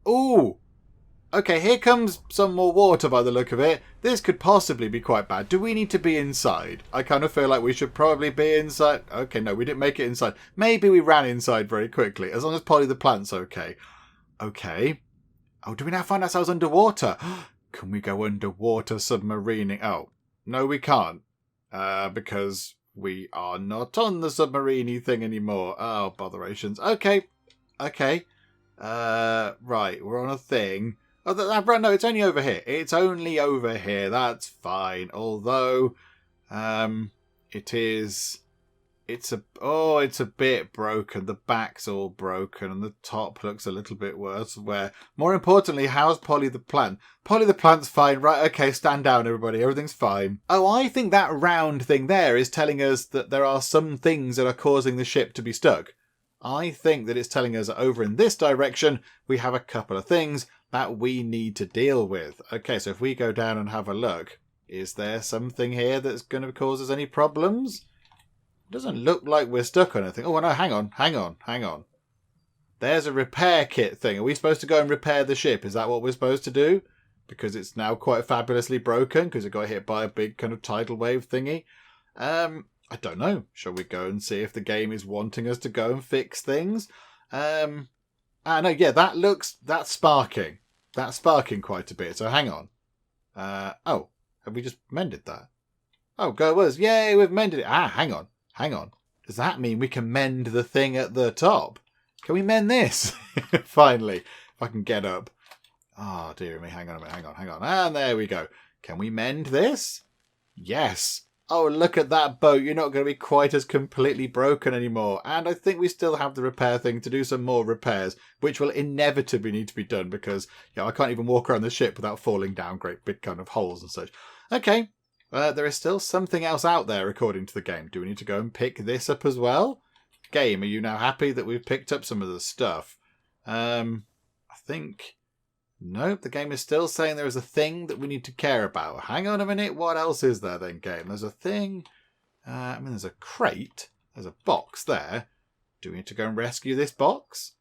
[SPEAKER 1] Ooh. Okay, here comes some more water by the look of it. This could possibly be quite bad. Do we need to be inside? I kind of feel like we should probably be inside. Okay, no, we didn't make it inside. Maybe we ran inside very quickly, as long as Polly the plant's okay. Okay. Oh, do we now find ourselves underwater? Can we go underwater submarining? Oh, no, we can't. Because we are not on the submariney thing anymore. Oh, botherations. Okay. Right, we're on a thing. Oh, right, no, it's only over here. It's only over here. That's fine. Although, it's a bit broken. The back's all broken and the top looks a little bit worse. Where, more importantly, how's Polly the plant? Polly the plant's fine. Right, okay, stand down, everybody. Everything's fine. Oh, I think that round thing there is telling us that there are some things that are causing the ship to be stuck. I think that it's telling us that over in this direction, we have a couple of things that we need to deal with. Okay, so if we go down and have a look, is there something here that's going to cause us any problems? It doesn't look like we're stuck on anything. Oh, no, hang on. There's a repair kit thing. Are we supposed to go and repair the ship? Is that what we're supposed to do? Because it's now quite fabulously broken because it got hit by a big kind of tidal wave thingy. I don't know. Shall we go and see if the game is wanting us to go and fix things? No, yeah, that's sparking. That's sparking quite a bit, so hang on. Oh, have we just mended that? Oh, go us. Yay, we've mended it. Hang on. Does that mean we can mend the thing at the top? Can we mend this? Finally, if I can get up. Oh, dear me, hang on a minute, hang on. And there we go. Can we mend this? Yes. Oh, look at that boat. You're not going to be quite as completely broken anymore. And I think we still have the repair thing to do some more repairs, which will inevitably need to be done because, I can't even walk around the ship without falling down great big kind of holes and such. Okay. There is still something else out there, according to the game. Do we need to go and pick this up as well? Game, are you now happy that we've picked up some of the stuff? I think... Nope, the game is still saying there is a thing that we need to care about. Hang on a minute, what else is there then, game? There's a thing. There's a crate. There's a box there. Do we need to go and rescue this box?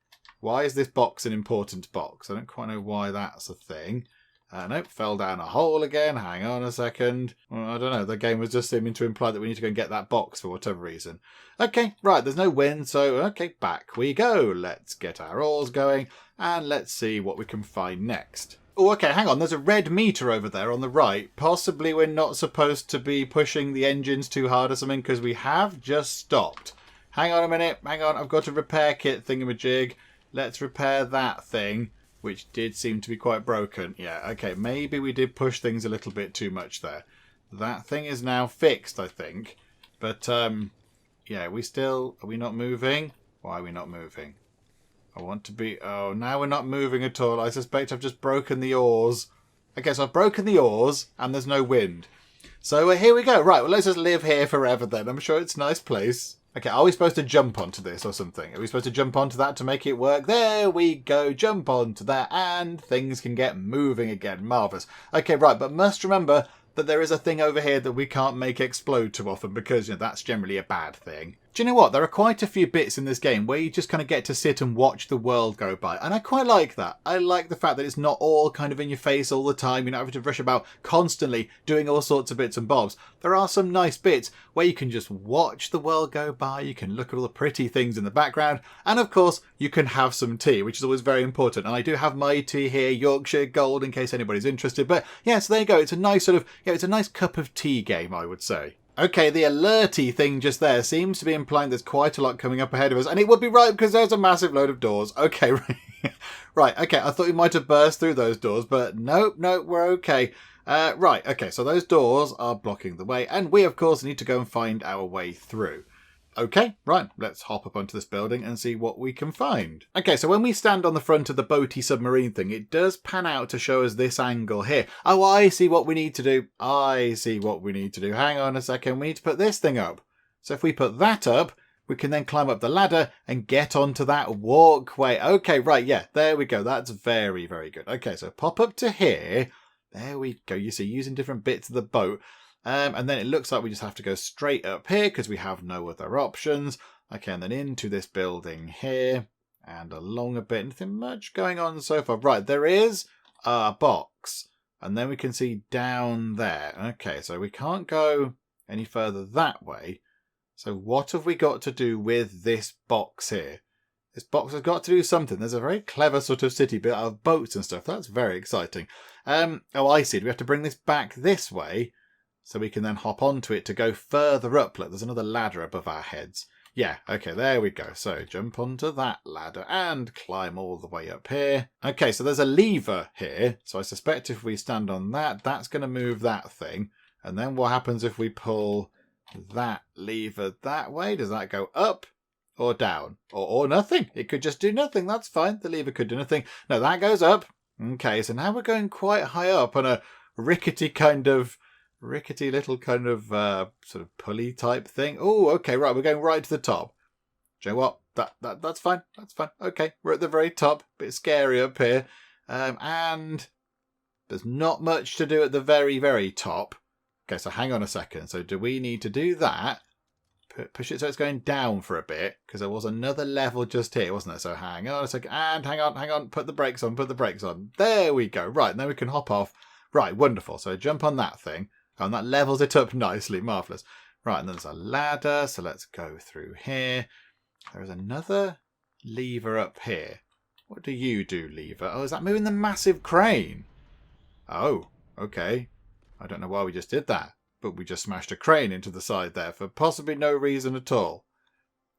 [SPEAKER 1] Why is this box an important box? I don't quite know why that's a thing. Nope, fell down a hole again. Hang on a second. Well, I don't know. The game was just seeming to imply that we need to go and get that box for whatever reason. Okay, right, there's no wind, so okay, back we go. Let's get our oars going, and let's see what we can find next. Oh, okay, hang on. There's a red meter over there on the right. Possibly we're not supposed to be pushing the engines too hard or something, because we have just stopped. Hang on a minute. Hang on. I've got a repair kit thingamajig. Let's repair that thing, which did seem to be quite broken. Yeah, okay, maybe we did push things a little bit too much there. That thing is now fixed, I think. But, yeah, are we not moving? Why are we not moving? I want to be... Oh, now we're not moving at all. I suspect I've just broken the oars. Okay, so I've broken the oars, and there's no wind. So here we go. Right, well, let's just live here forever then. I'm sure it's a nice place. Okay, are we supposed to jump onto this or something? Are we supposed to jump onto that to make it work? There we go, jump onto that, and things can get moving again. Marvellous. Okay, right, but must remember that there is a thing over here that we can't make explode too often because, that's generally a bad thing. Do you know what? There are quite a few bits in this game where you just kind of get to sit and watch the world go by. And I quite like that. I like the fact that it's not all kind of in your face all the time. You're not having to rush about constantly doing all sorts of bits and bobs. There are some nice bits where you can just watch the world go by. You can look at all the pretty things in the background. And of course, you can have some tea, which is always very important. And I do have my tea here, Yorkshire Gold, in case anybody's interested. But yeah, so there you go. It's a nice sort of, it's a nice cup of tea game, I would say. Okay, the alerty thing just there seems to be implying there's quite a lot coming up ahead of us. And it would be right because there's a massive load of doors. Okay, right. Right, okay, I thought we might have burst through those doors, but nope, we're okay. Right, okay, so those doors are blocking the way. And we, of course, need to go and find our way through. Okay, right, let's hop up onto this building and see what we can find. Okay, so when we stand on the front of the boaty submarine thing, it does pan out to show us this angle here. Oh, I see what we need to do. Hang on a second, we need to put this thing up. So if we put that up, we can then climb up the ladder and get onto that walkway. Okay, right, yeah, there we go. That's very, very good. Okay, so pop up to here. There we go. You see, using different bits of the boat. And then it looks like we just have to go straight up here because we have no other options. Okay, and then into this building here and along a bit. Nothing much going on so far. Right, there is a box. And then we can see down there. Okay, so we can't go any further that way. So what have we got to do with this box here? This box has got to do something. There's a very clever sort of city built out of boats and stuff. That's very exciting. Oh, I see. Do we have to bring this back this way? So we can then hop onto it to go further up. Look, there's another ladder above our heads. Yeah, okay, there we go. So jump onto that ladder and climb all the way up here. Okay, so there's a lever here. So I suspect if we stand on that, that's going to move that thing. And then what happens if we pull that lever that way? Does that go up or down? Or nothing? It could just do nothing. That's fine. The lever could do nothing. No, that goes up. Okay, so now we're going quite high up on a rickety little kind of sort of pulley type thing. Oh, okay, right, we're going right to the top. Do you know what? That's fine. That's fine. Okay, we're at the very top. Bit scary up here. And there's not much to do at the very, very top. Okay, so hang on a second. So do we need to do that? Push it so it's going down for a bit, because there was another level just here, wasn't there? So hang on a second. And hang on. Put the brakes on. There we go. Right, and then we can hop off. Right, wonderful. So jump on that thing. And that levels it up nicely. Marvellous. Right, and then there's a ladder. So let's go through here. There is another lever up here. What do you do, lever? Oh, is that moving the massive crane? Oh, okay. I don't know why we just did that. But we just smashed a crane into the side there for possibly no reason at all.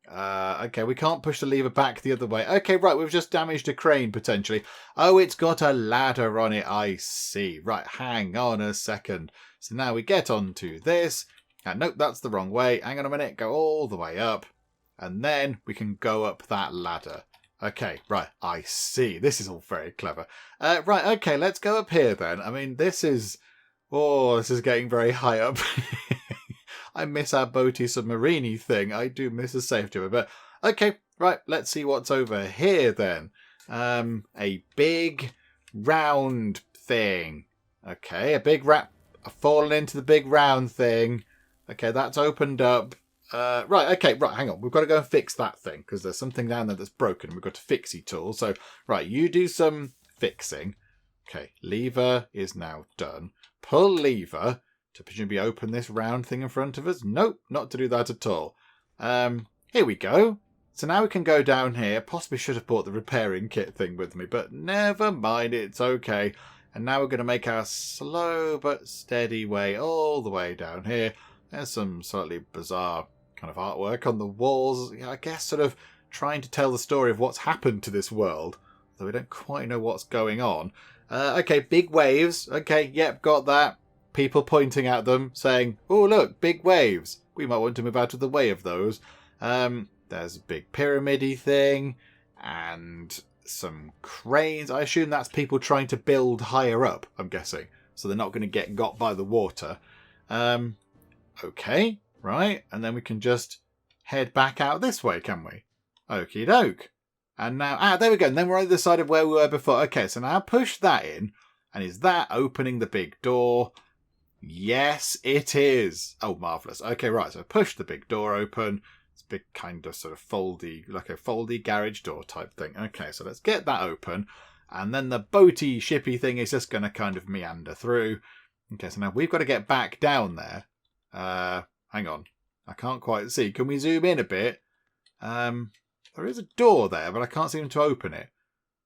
[SPEAKER 1] Okay, we can't push the lever back the other way. Okay, right, we've just damaged a crane, potentially. Oh, it's got a ladder on it, I see. Right, hang on a second. So now we get onto this. Nope, that's the wrong way. Hang on a minute, go all the way up. And then we can go up that ladder. Okay, right, I see. This is all very clever. Right, okay, let's go up here then. I mean, this is getting very high up. I miss our boaty submariney thing. I do miss the safety of it. But okay, right, let's see what's over here then. A big round thing. Okay, a big I've fallen into the big round thing. Okay, that's opened up. Right, hang on. We've got to go and fix that thing because there's something down there that's broken. We've got a fixie tool. So, right, you do some fixing. Okay, lever is now done. Pull lever to presumably open this round thing in front of us. Nope, not to do that at all. Here we go. So now we can go down here. Possibly should have brought the repairing kit thing with me, but never mind, it's okay. And now we're going to make our slow but steady way all the way down here. There's some slightly bizarre kind of artwork on the walls. I guess sort of trying to tell the story of what's happened to this world, though we don't quite know what's going on. Okay, big waves. Okay, yep, got that. People pointing at them, saying, oh, look, big waves. We might want to move out of the way of those. There's a big pyramid-y thing, and some cranes. I assume that's people trying to build higher up, I'm guessing. So they're not going to get got by the water. Okay, right. And then we can just head back out this way, can we? Okie doke. And now, there we go. And then we're on the side of where we were before. Okay, so now push that in. And is that opening the big door? Yes, it is. Oh, marvellous. Okay, right. So push the big door open. It's a big kind of sort of foldy, like a foldy garage door type thing. Okay, so let's get that open. And then the boaty shippy thing is just going to kind of meander through. Okay, so now we've got to get back down there. Hang on. I can't quite see. Can we zoom in a bit? There is a door there, but I can't seem to open it.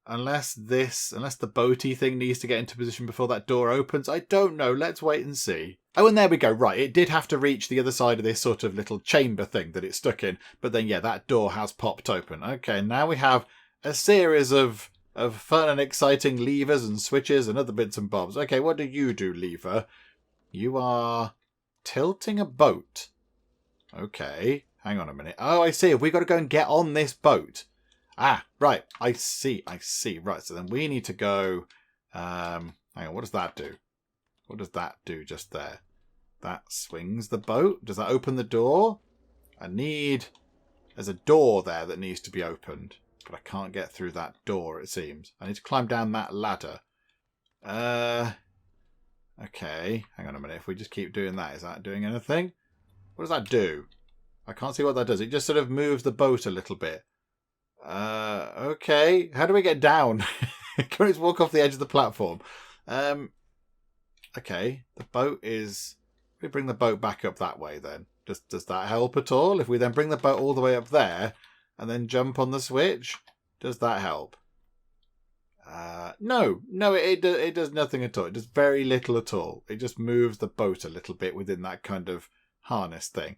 [SPEAKER 1] Unless the boaty thing needs to get into position before that door opens. I don't know. Let's wait and see. Oh, and there we go. Right, it did have to reach the other side of this sort of little chamber thing that it's stuck in. But then, yeah, that door has popped open. Okay, now we have a series of fun and exciting levers and switches and other bits and bobs. Okay, what do you do, lever? You are tilting a boat. Okay, hang on a minute. Oh, I see. Have we got to go and get on this boat? Ah, right. I see. Right, so then we need to go... hang on, what does that do? What does that do just there? That swings the boat. Does that open the door? There's a door there that needs to be opened. But I can't get through that door, it seems. I need to climb down that ladder. Okay, hang on a minute. If we just keep doing that, is that doing anything? What does that do? I can't see what that does. It just sort of moves the boat a little bit. Okay. How do we get down? Can we just walk off the edge of the platform? Okay. The boat is... We bring the boat back up that way then. Does that help at all? If we then bring the boat all the way up there and then jump on the switch, does that help? No, it does nothing at all. It does very little at all. It just moves the boat a little bit within that kind of harness thing.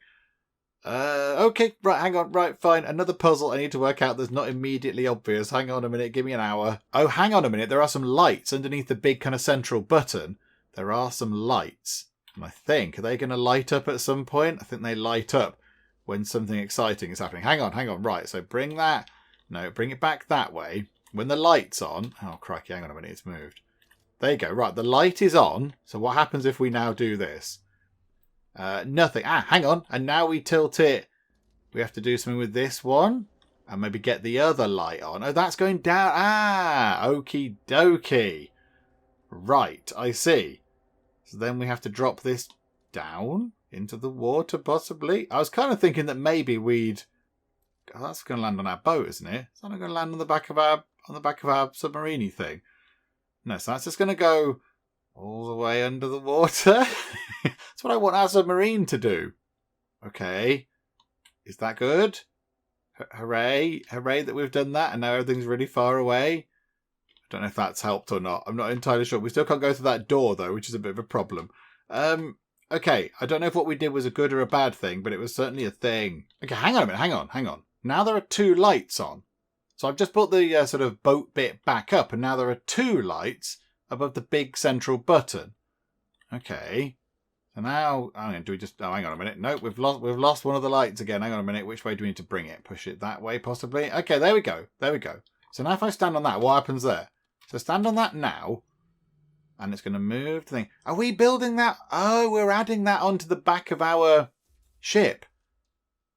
[SPEAKER 1] Okay, right, hang on, right, fine. Another puzzle I need to work out that's not immediately obvious. Hang on a minute, give me an hour. Oh, hang on a minute, there are some lights underneath the big kind of central button. There are some lights. And I think, are they going to light up at some point? I think they light up when something exciting is happening. Hang on, right, so bring it back that way. When the light's on... Oh, crikey, hang on a minute, it's moved. There you go, right, the light is on. So what happens if we now do this? Nothing. Ah, hang on. And now we tilt it. We have to do something with this one. And maybe get the other light on. Oh, that's going down. Ah, okie dokie. Right, I see. So then we have to drop this down into the water, possibly. I was kind of thinking that maybe we'd... Oh, that's going to land on our boat, isn't it? It's not going to land on the back of our submariney thing. No, so that's just going to go all the way under the water. That's what I want our submarine to do. Okay. Is that good? Hooray. Hooray that we've done that and now everything's really far away. I don't know if that's helped or not. I'm not entirely sure. We still can't go through that door, though, which is a bit of a problem. Okay. I don't know if what we did was a good or a bad thing, but it was certainly a thing. Okay, hang on a minute. Hang on. Now there are two lights on. So I've just put the sort of boat bit back up, and now there are two lights above the big central button. Okay. So now, do we just... Oh, hang on a minute. Nope, we've lost one of the lights again. Hang on a minute. Which way do we need to bring it? Push it that way, possibly? Okay, there we go. So now if I stand on that, what happens there? So stand on that now, and it's going to move the thing. Are we building that? Oh, we're adding that onto the back of our ship.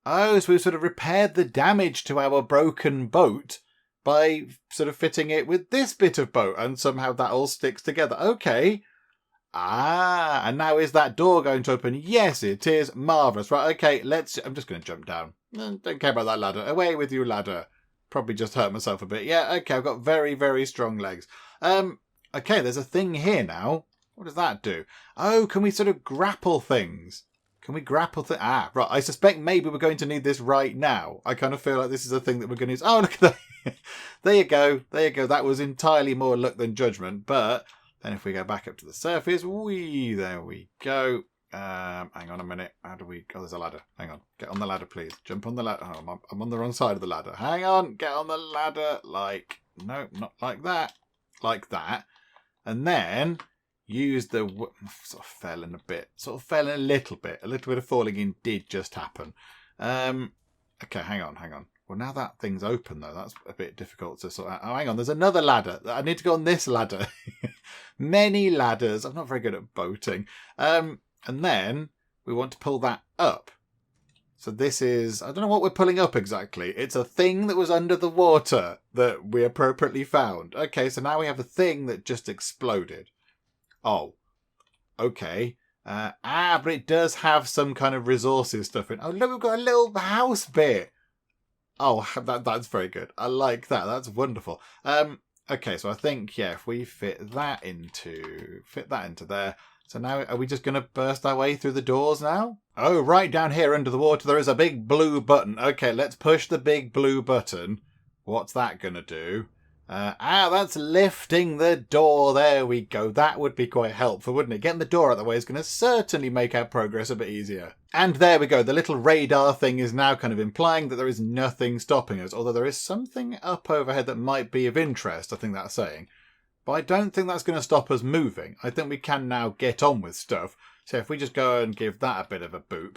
[SPEAKER 1] Oh, so we've sort of repaired the damage to our broken boat by sort of fitting it with this bit of boat, and somehow that all sticks together. Okay. Ah, and now is that door going to open? Yes, it is. Marvellous. Right, okay, I'm just going to jump down. Don't care about that ladder. Away with you, ladder. Probably just hurt myself a bit. Yeah, okay, I've got very, very strong legs. Okay, there's a thing here now. What does that do? Oh, can we sort of grapple things? Can we grapple things? Ah, right, I suspect maybe we're going to need this right now. I kind of feel like this is a thing that we're going to use. Oh, look at that. There you go. That was entirely more luck than judgment, but... Then if we go back up to the surface, there we go. Hang on a minute. How do we... Oh, there's a ladder. Hang on. Get on the ladder, please. Jump on the ladder. Oh, I'm on the wrong side of the ladder. Hang on. Get on the ladder. No, not like that. Like that. And then use the... Sort of fell in a little bit. A little bit of falling in did just happen. Okay, hang on. Well, now that thing's open, though. That's a bit difficult to sort out. Oh, hang on. There's another ladder. I need to go on this ladder. Many ladders. I'm not very good at boating. And then we want to pull that up. So this is... I don't know what we're pulling up exactly. It's a thing that was under the water that we appropriately found. Okay, so now we have a thing that just exploded. Oh. Okay. But it does have some kind of resources stuff in. Oh, look, we've got a little house bit. Oh, that's very good. I like that. That's wonderful. Okay, so I think, yeah, if we fit that into there. So now, are we just going to burst our way through the doors now? Oh, right down here under the water, there is a big blue button. Okay, let's push the big blue button. What's that going to do? That's lifting the door. There we go. That would be quite helpful, wouldn't it? Getting the door out of the way is going to certainly make our progress a bit easier. And there we go. The little radar thing is now kind of implying that there is nothing stopping us, although there is something up overhead that might be of interest, I think that's saying. But I don't think that's going to stop us moving. I think we can now get on with stuff. So if we just go and give that a bit of a boop,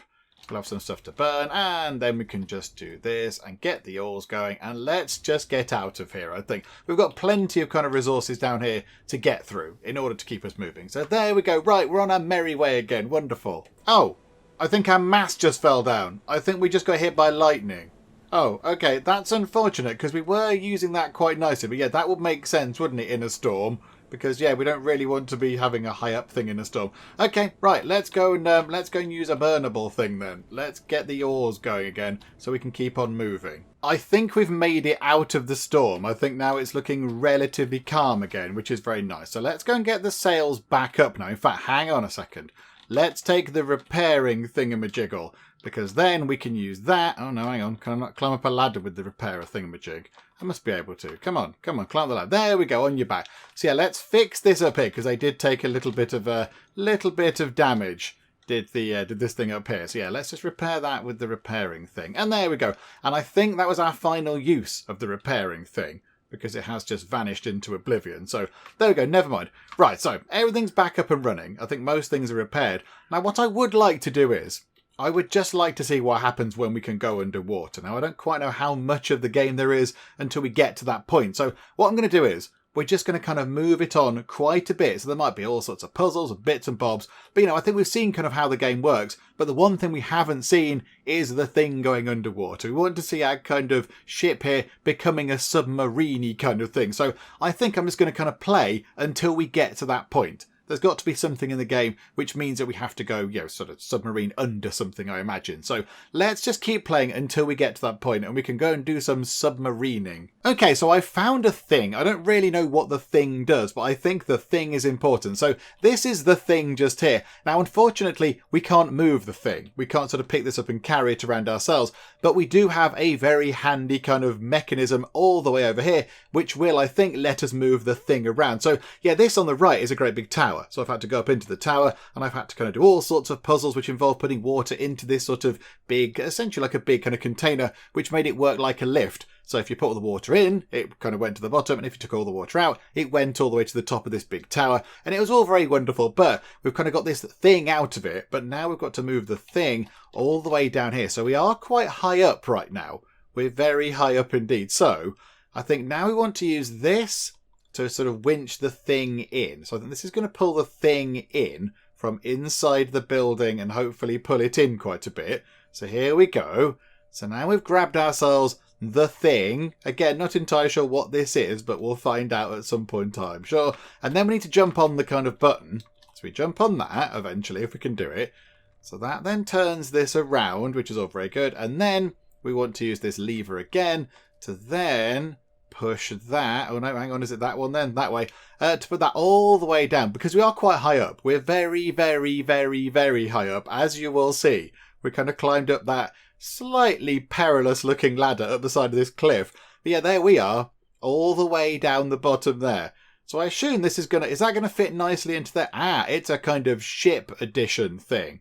[SPEAKER 1] we'll have some stuff to burn, and then we can just do this and get the oars going, and let's just get out of here, I think. We've got plenty of kind of resources down here to get through in order to keep us moving. So there we go. Right, we're on our merry way again. Wonderful. Oh, I think our mast just fell down. I think we just got hit by lightning. Oh, okay, that's unfortunate, because we were using that quite nicely. But yeah, that would make sense, wouldn't it, in a storm? Because yeah, we don't really want to be having a high up thing in a storm. Okay, right, let's go and use a burnable thing then. Let's get the oars going again so we can keep on moving. I think we've made it out of the storm. I think now it's looking relatively calm again, which is very nice. So let's go and get the sails back up now. In fact, hang on a second. Let's take the repairing thingamajiggle, because then we can use that. Oh no, hang on. Can I not climb up a ladder with the repairer thingamajig? I must be able to. Come on, climb the ladder. There we go, on your back. So yeah, let's fix this up here, because they did take a little bit of damage. Did this thing up here. So yeah, let's just repair that with the repairing thing. And there we go. And I think that was our final use of the repairing thing, because it has just vanished into oblivion. So there we go, never mind. Right, so everything's back up and running. I think most things are repaired. Now what I would like to do is, I would just like to see what happens when we can go underwater. Now I don't quite know how much of the game there is until we get to that point. So what I'm going to do is, we're just going to kind of move it on quite a bit. So there might be all sorts of puzzles and bits and bobs. But, you know, I think we've seen kind of how the game works. But the one thing we haven't seen is the thing going underwater. We want to see our kind of ship here becoming a submariney kind of thing. So I think I'm just going to kind of play until we get to that point. There's got to be something in the game which means that we have to go, you know, sort of submarine under something, I imagine. So let's just keep playing until we get to that point and we can go and do some submarining. Okay, so I found a thing. I don't really know what the thing does, but I think the thing is important. So this is the thing just here. Now, unfortunately, we can't move the thing. We can't sort of pick this up and carry it around ourselves, but we do have a very handy kind of mechanism all the way over here, which will, I think, let us move the thing around. So yeah, this on the right is a great big tower. So I've had to go up into the tower and I've had to kind of do all sorts of puzzles which involve putting water into this sort of big, essentially like a big kind of container, which made it work like a lift. So if you put all the water in, it kind of went to the bottom, and if you took all the water out, it went all the way to the top of this big tower. And it was all very wonderful, but we've kind of got this thing out of it, but now we've got to move the thing all the way down here. So we are quite high up right now. We're very high up indeed. So I think now we want to use this to sort of winch the thing in. So I think this is going to pull the thing in from inside the building and hopefully pull it in quite a bit. So here we go. So now we've grabbed ourselves the thing. Again, not entirely sure what this is, but we'll find out at some point in time. Sure. And then we need to jump on the kind of button. So we jump on that eventually if we can do it. So that then turns this around, which is all very good. And then we want to use this lever again to then push that. Oh no, hang on, is it that one then? That way. To put that all the way down, because we are quite high up. We're very, very, very, very high up, as you will see. We kind of climbed up that slightly perilous looking ladder up the side of this cliff. But yeah, there we are, all the way down the bottom there. So I assume this is that gonna fit nicely into there? Ah, it's a kind of ship edition thing.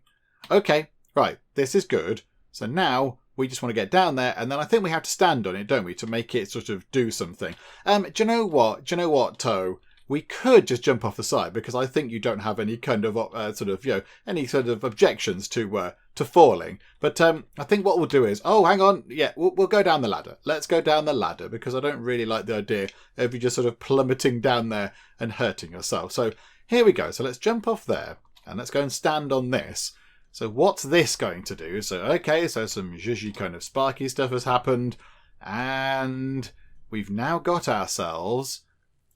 [SPEAKER 1] Okay, right, this is good. So now we just want to get down there, and then I think we have to stand on it, don't we, to make it sort of do something. Do you know what, Toe? We could just jump off the side, because I think you don't have any kind of any sort of objections to falling. But I think what we'll do is, oh, hang on, yeah, we'll go down the ladder. Let's go down the ladder, because I don't really like the idea of you just sort of plummeting down there and hurting yourself. So here we go. So let's jump off there, and let's go and stand on this. So what's this going to do? So, okay, so some zhuzhy kind of sparky stuff has happened, and we've now got ourselves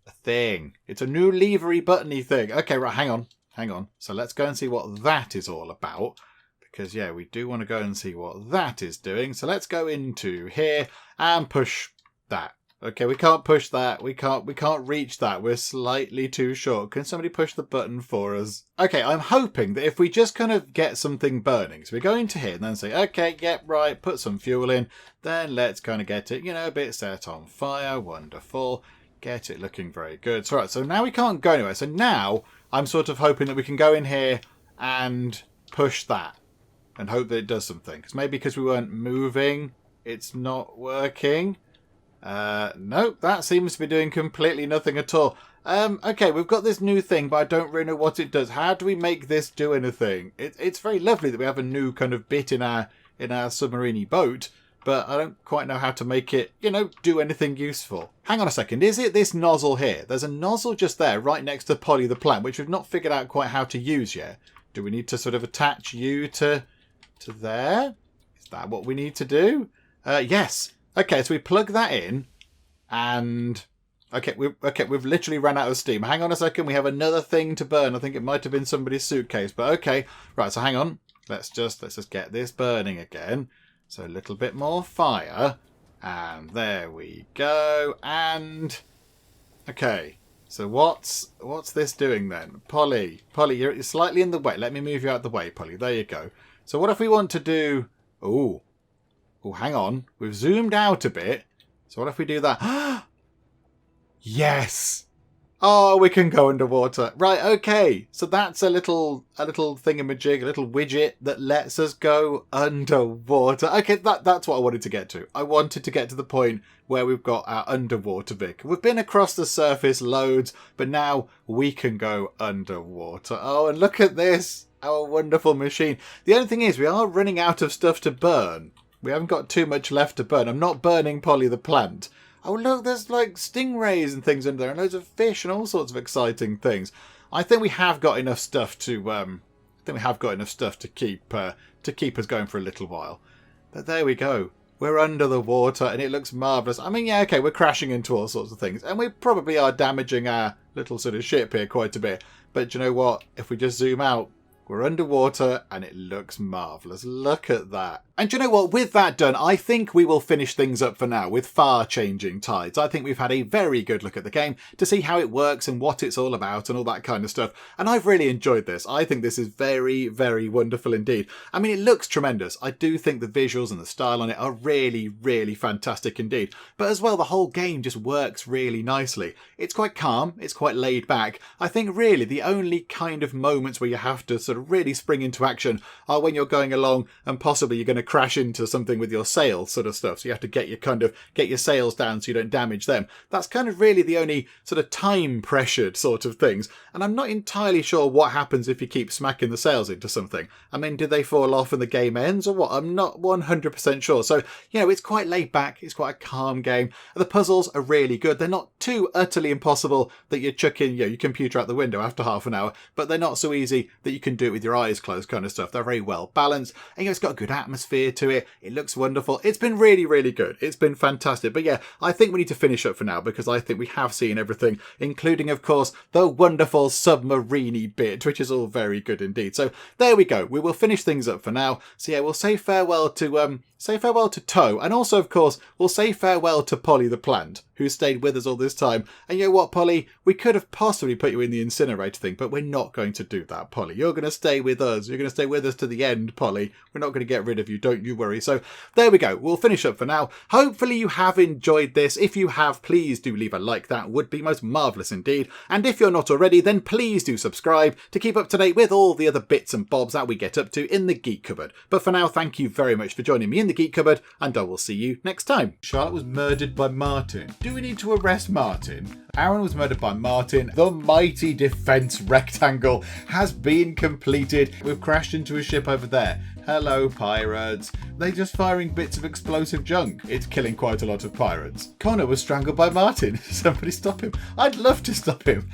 [SPEAKER 1] a thing. It's a new levery buttony thing. Okay, right, hang on. So let's go and see what that is all about, because yeah, we do want to go and see what that is doing. So let's go into here and push that. Okay, we can't push that. We can't reach that. We're slightly too short. Can somebody push the button for us? Okay, I'm hoping that if we just kind of get something burning. So we go into here and then say, okay, yep, right, put some fuel in. Then let's kind of get it, a bit set on fire. Wonderful. Get it looking very good. So, right, so now we can't go anywhere. So now I'm sort of hoping that we can go in here and push that and hope that it does something. Because maybe because we weren't moving, it's not working. Nope, that seems to be doing completely nothing at all. Okay, we've got this new thing, but I don't really know what it does. How do we make this do anything? It's very lovely that we have a new kind of bit in our submariney boat, but I don't quite know how to make it, you know, do anything useful. Hang on a second, is it this nozzle here? There's a nozzle just there, right next to Polly the plant, which we've not figured out quite how to use yet. Do we need to sort of attach you to there? Is that what we need to do? Yes. Okay, so we plug that in, and okay, we've literally run out of steam. Hang on a second, we have another thing to burn. I think it might have been somebody's suitcase, but okay. Right, so hang on. Let's just get this burning again. So a little bit more fire, and there we go. And okay, so what's this doing then? Polly, you're slightly in the way. Let me move you out of the way, Polly. There you go. So what if we want to do? Oh, hang on. We've zoomed out a bit. So what if we do that? Yes. Oh, we can go underwater. Right, okay. So that's a little thingamajig, a little widget that lets us go underwater. Okay, that's what I wanted to get to. I wanted to get to the point where we've got our underwater vehicle. We've been across the surface loads, but now we can go underwater. Oh, and look at this. Our wonderful machine. The only thing is we are running out of stuff to burn. We haven't got too much left to burn. I'm not burning Polly the plant. Oh, look, there's like stingrays and things under there, and loads of fish and all sorts of exciting things. I think we have got enough stuff to keep us going for a little while. But there we go. We're under the water, and it looks marvellous. I mean, yeah, okay, we're crashing into all sorts of things, and we probably are damaging our little sort of ship here quite a bit. But you know what? If we just zoom out, we're underwater and it looks marvellous. Look at that. And you know what? With that done, I think we will finish things up for now with far changing tides. I think we've had a very good look at the game to see how it works and what it's all about and all that kind of stuff. And I've really enjoyed this. I think this is very, very wonderful indeed. I mean, it looks tremendous. I do think the visuals and the style on it are really, really fantastic indeed. But as well, the whole game just works really nicely. It's quite calm. It's quite laid back. I think really the only kind of moments where you have to sort of really spring into action are when you're going along and possibly you're going to crash into something with your sail sort of stuff. So you have to get your sails down so you don't damage them. That's kind of really the only sort of time pressured sort of things. And I'm not entirely sure what happens if you keep smacking the sails into something. I mean, do they fall off and the game ends or what? I'm not 100% sure. So, you know, it's quite laid back. It's quite a calm game. The puzzles are really good. They're not too utterly impossible that you're chucking your computer out the window after half an hour, but they're not so easy that you can do it with your eyes closed kind of stuff. They're very well balanced, and it's got a good atmosphere to it. It looks wonderful. It's been really, really good. It's been fantastic. But yeah, I think we need to finish up for now because I think we have seen everything, including, of course, the wonderful submariney bit, which is all very good indeed. So there we go. We will finish things up for now. So yeah, we'll say farewell to Toe, and also, of course, we'll say farewell to Polly the plant, who stayed with us all this time. And you know what, Polly? We could have possibly put you in the incinerator thing, but we're not going to do that, Polly. You're going to stay with us. You're going to stay with us to the end, Polly. We're not going to get rid of you. Don't you worry. So there we go. We'll finish up for now. Hopefully you have enjoyed this. If you have, please do leave a like. That would be most marvellous indeed. And if you're not already, then please do subscribe to keep up to date with all the other bits and bobs that we get up to in the Geek Cupboard. But for now, thank you very much for joining me in the Geek Cupboard, and I will see you next time. Charlotte was murdered by Martin. Do we need to arrest Martin? Aaron was murdered by Martin. The mighty defence rectangle has been completed. We've crashed into a ship over there. Hello, pirates. They're just firing bits of explosive junk. It's killing quite a lot of pirates. Connor was strangled by Martin. Somebody stop him. I'd love to stop him.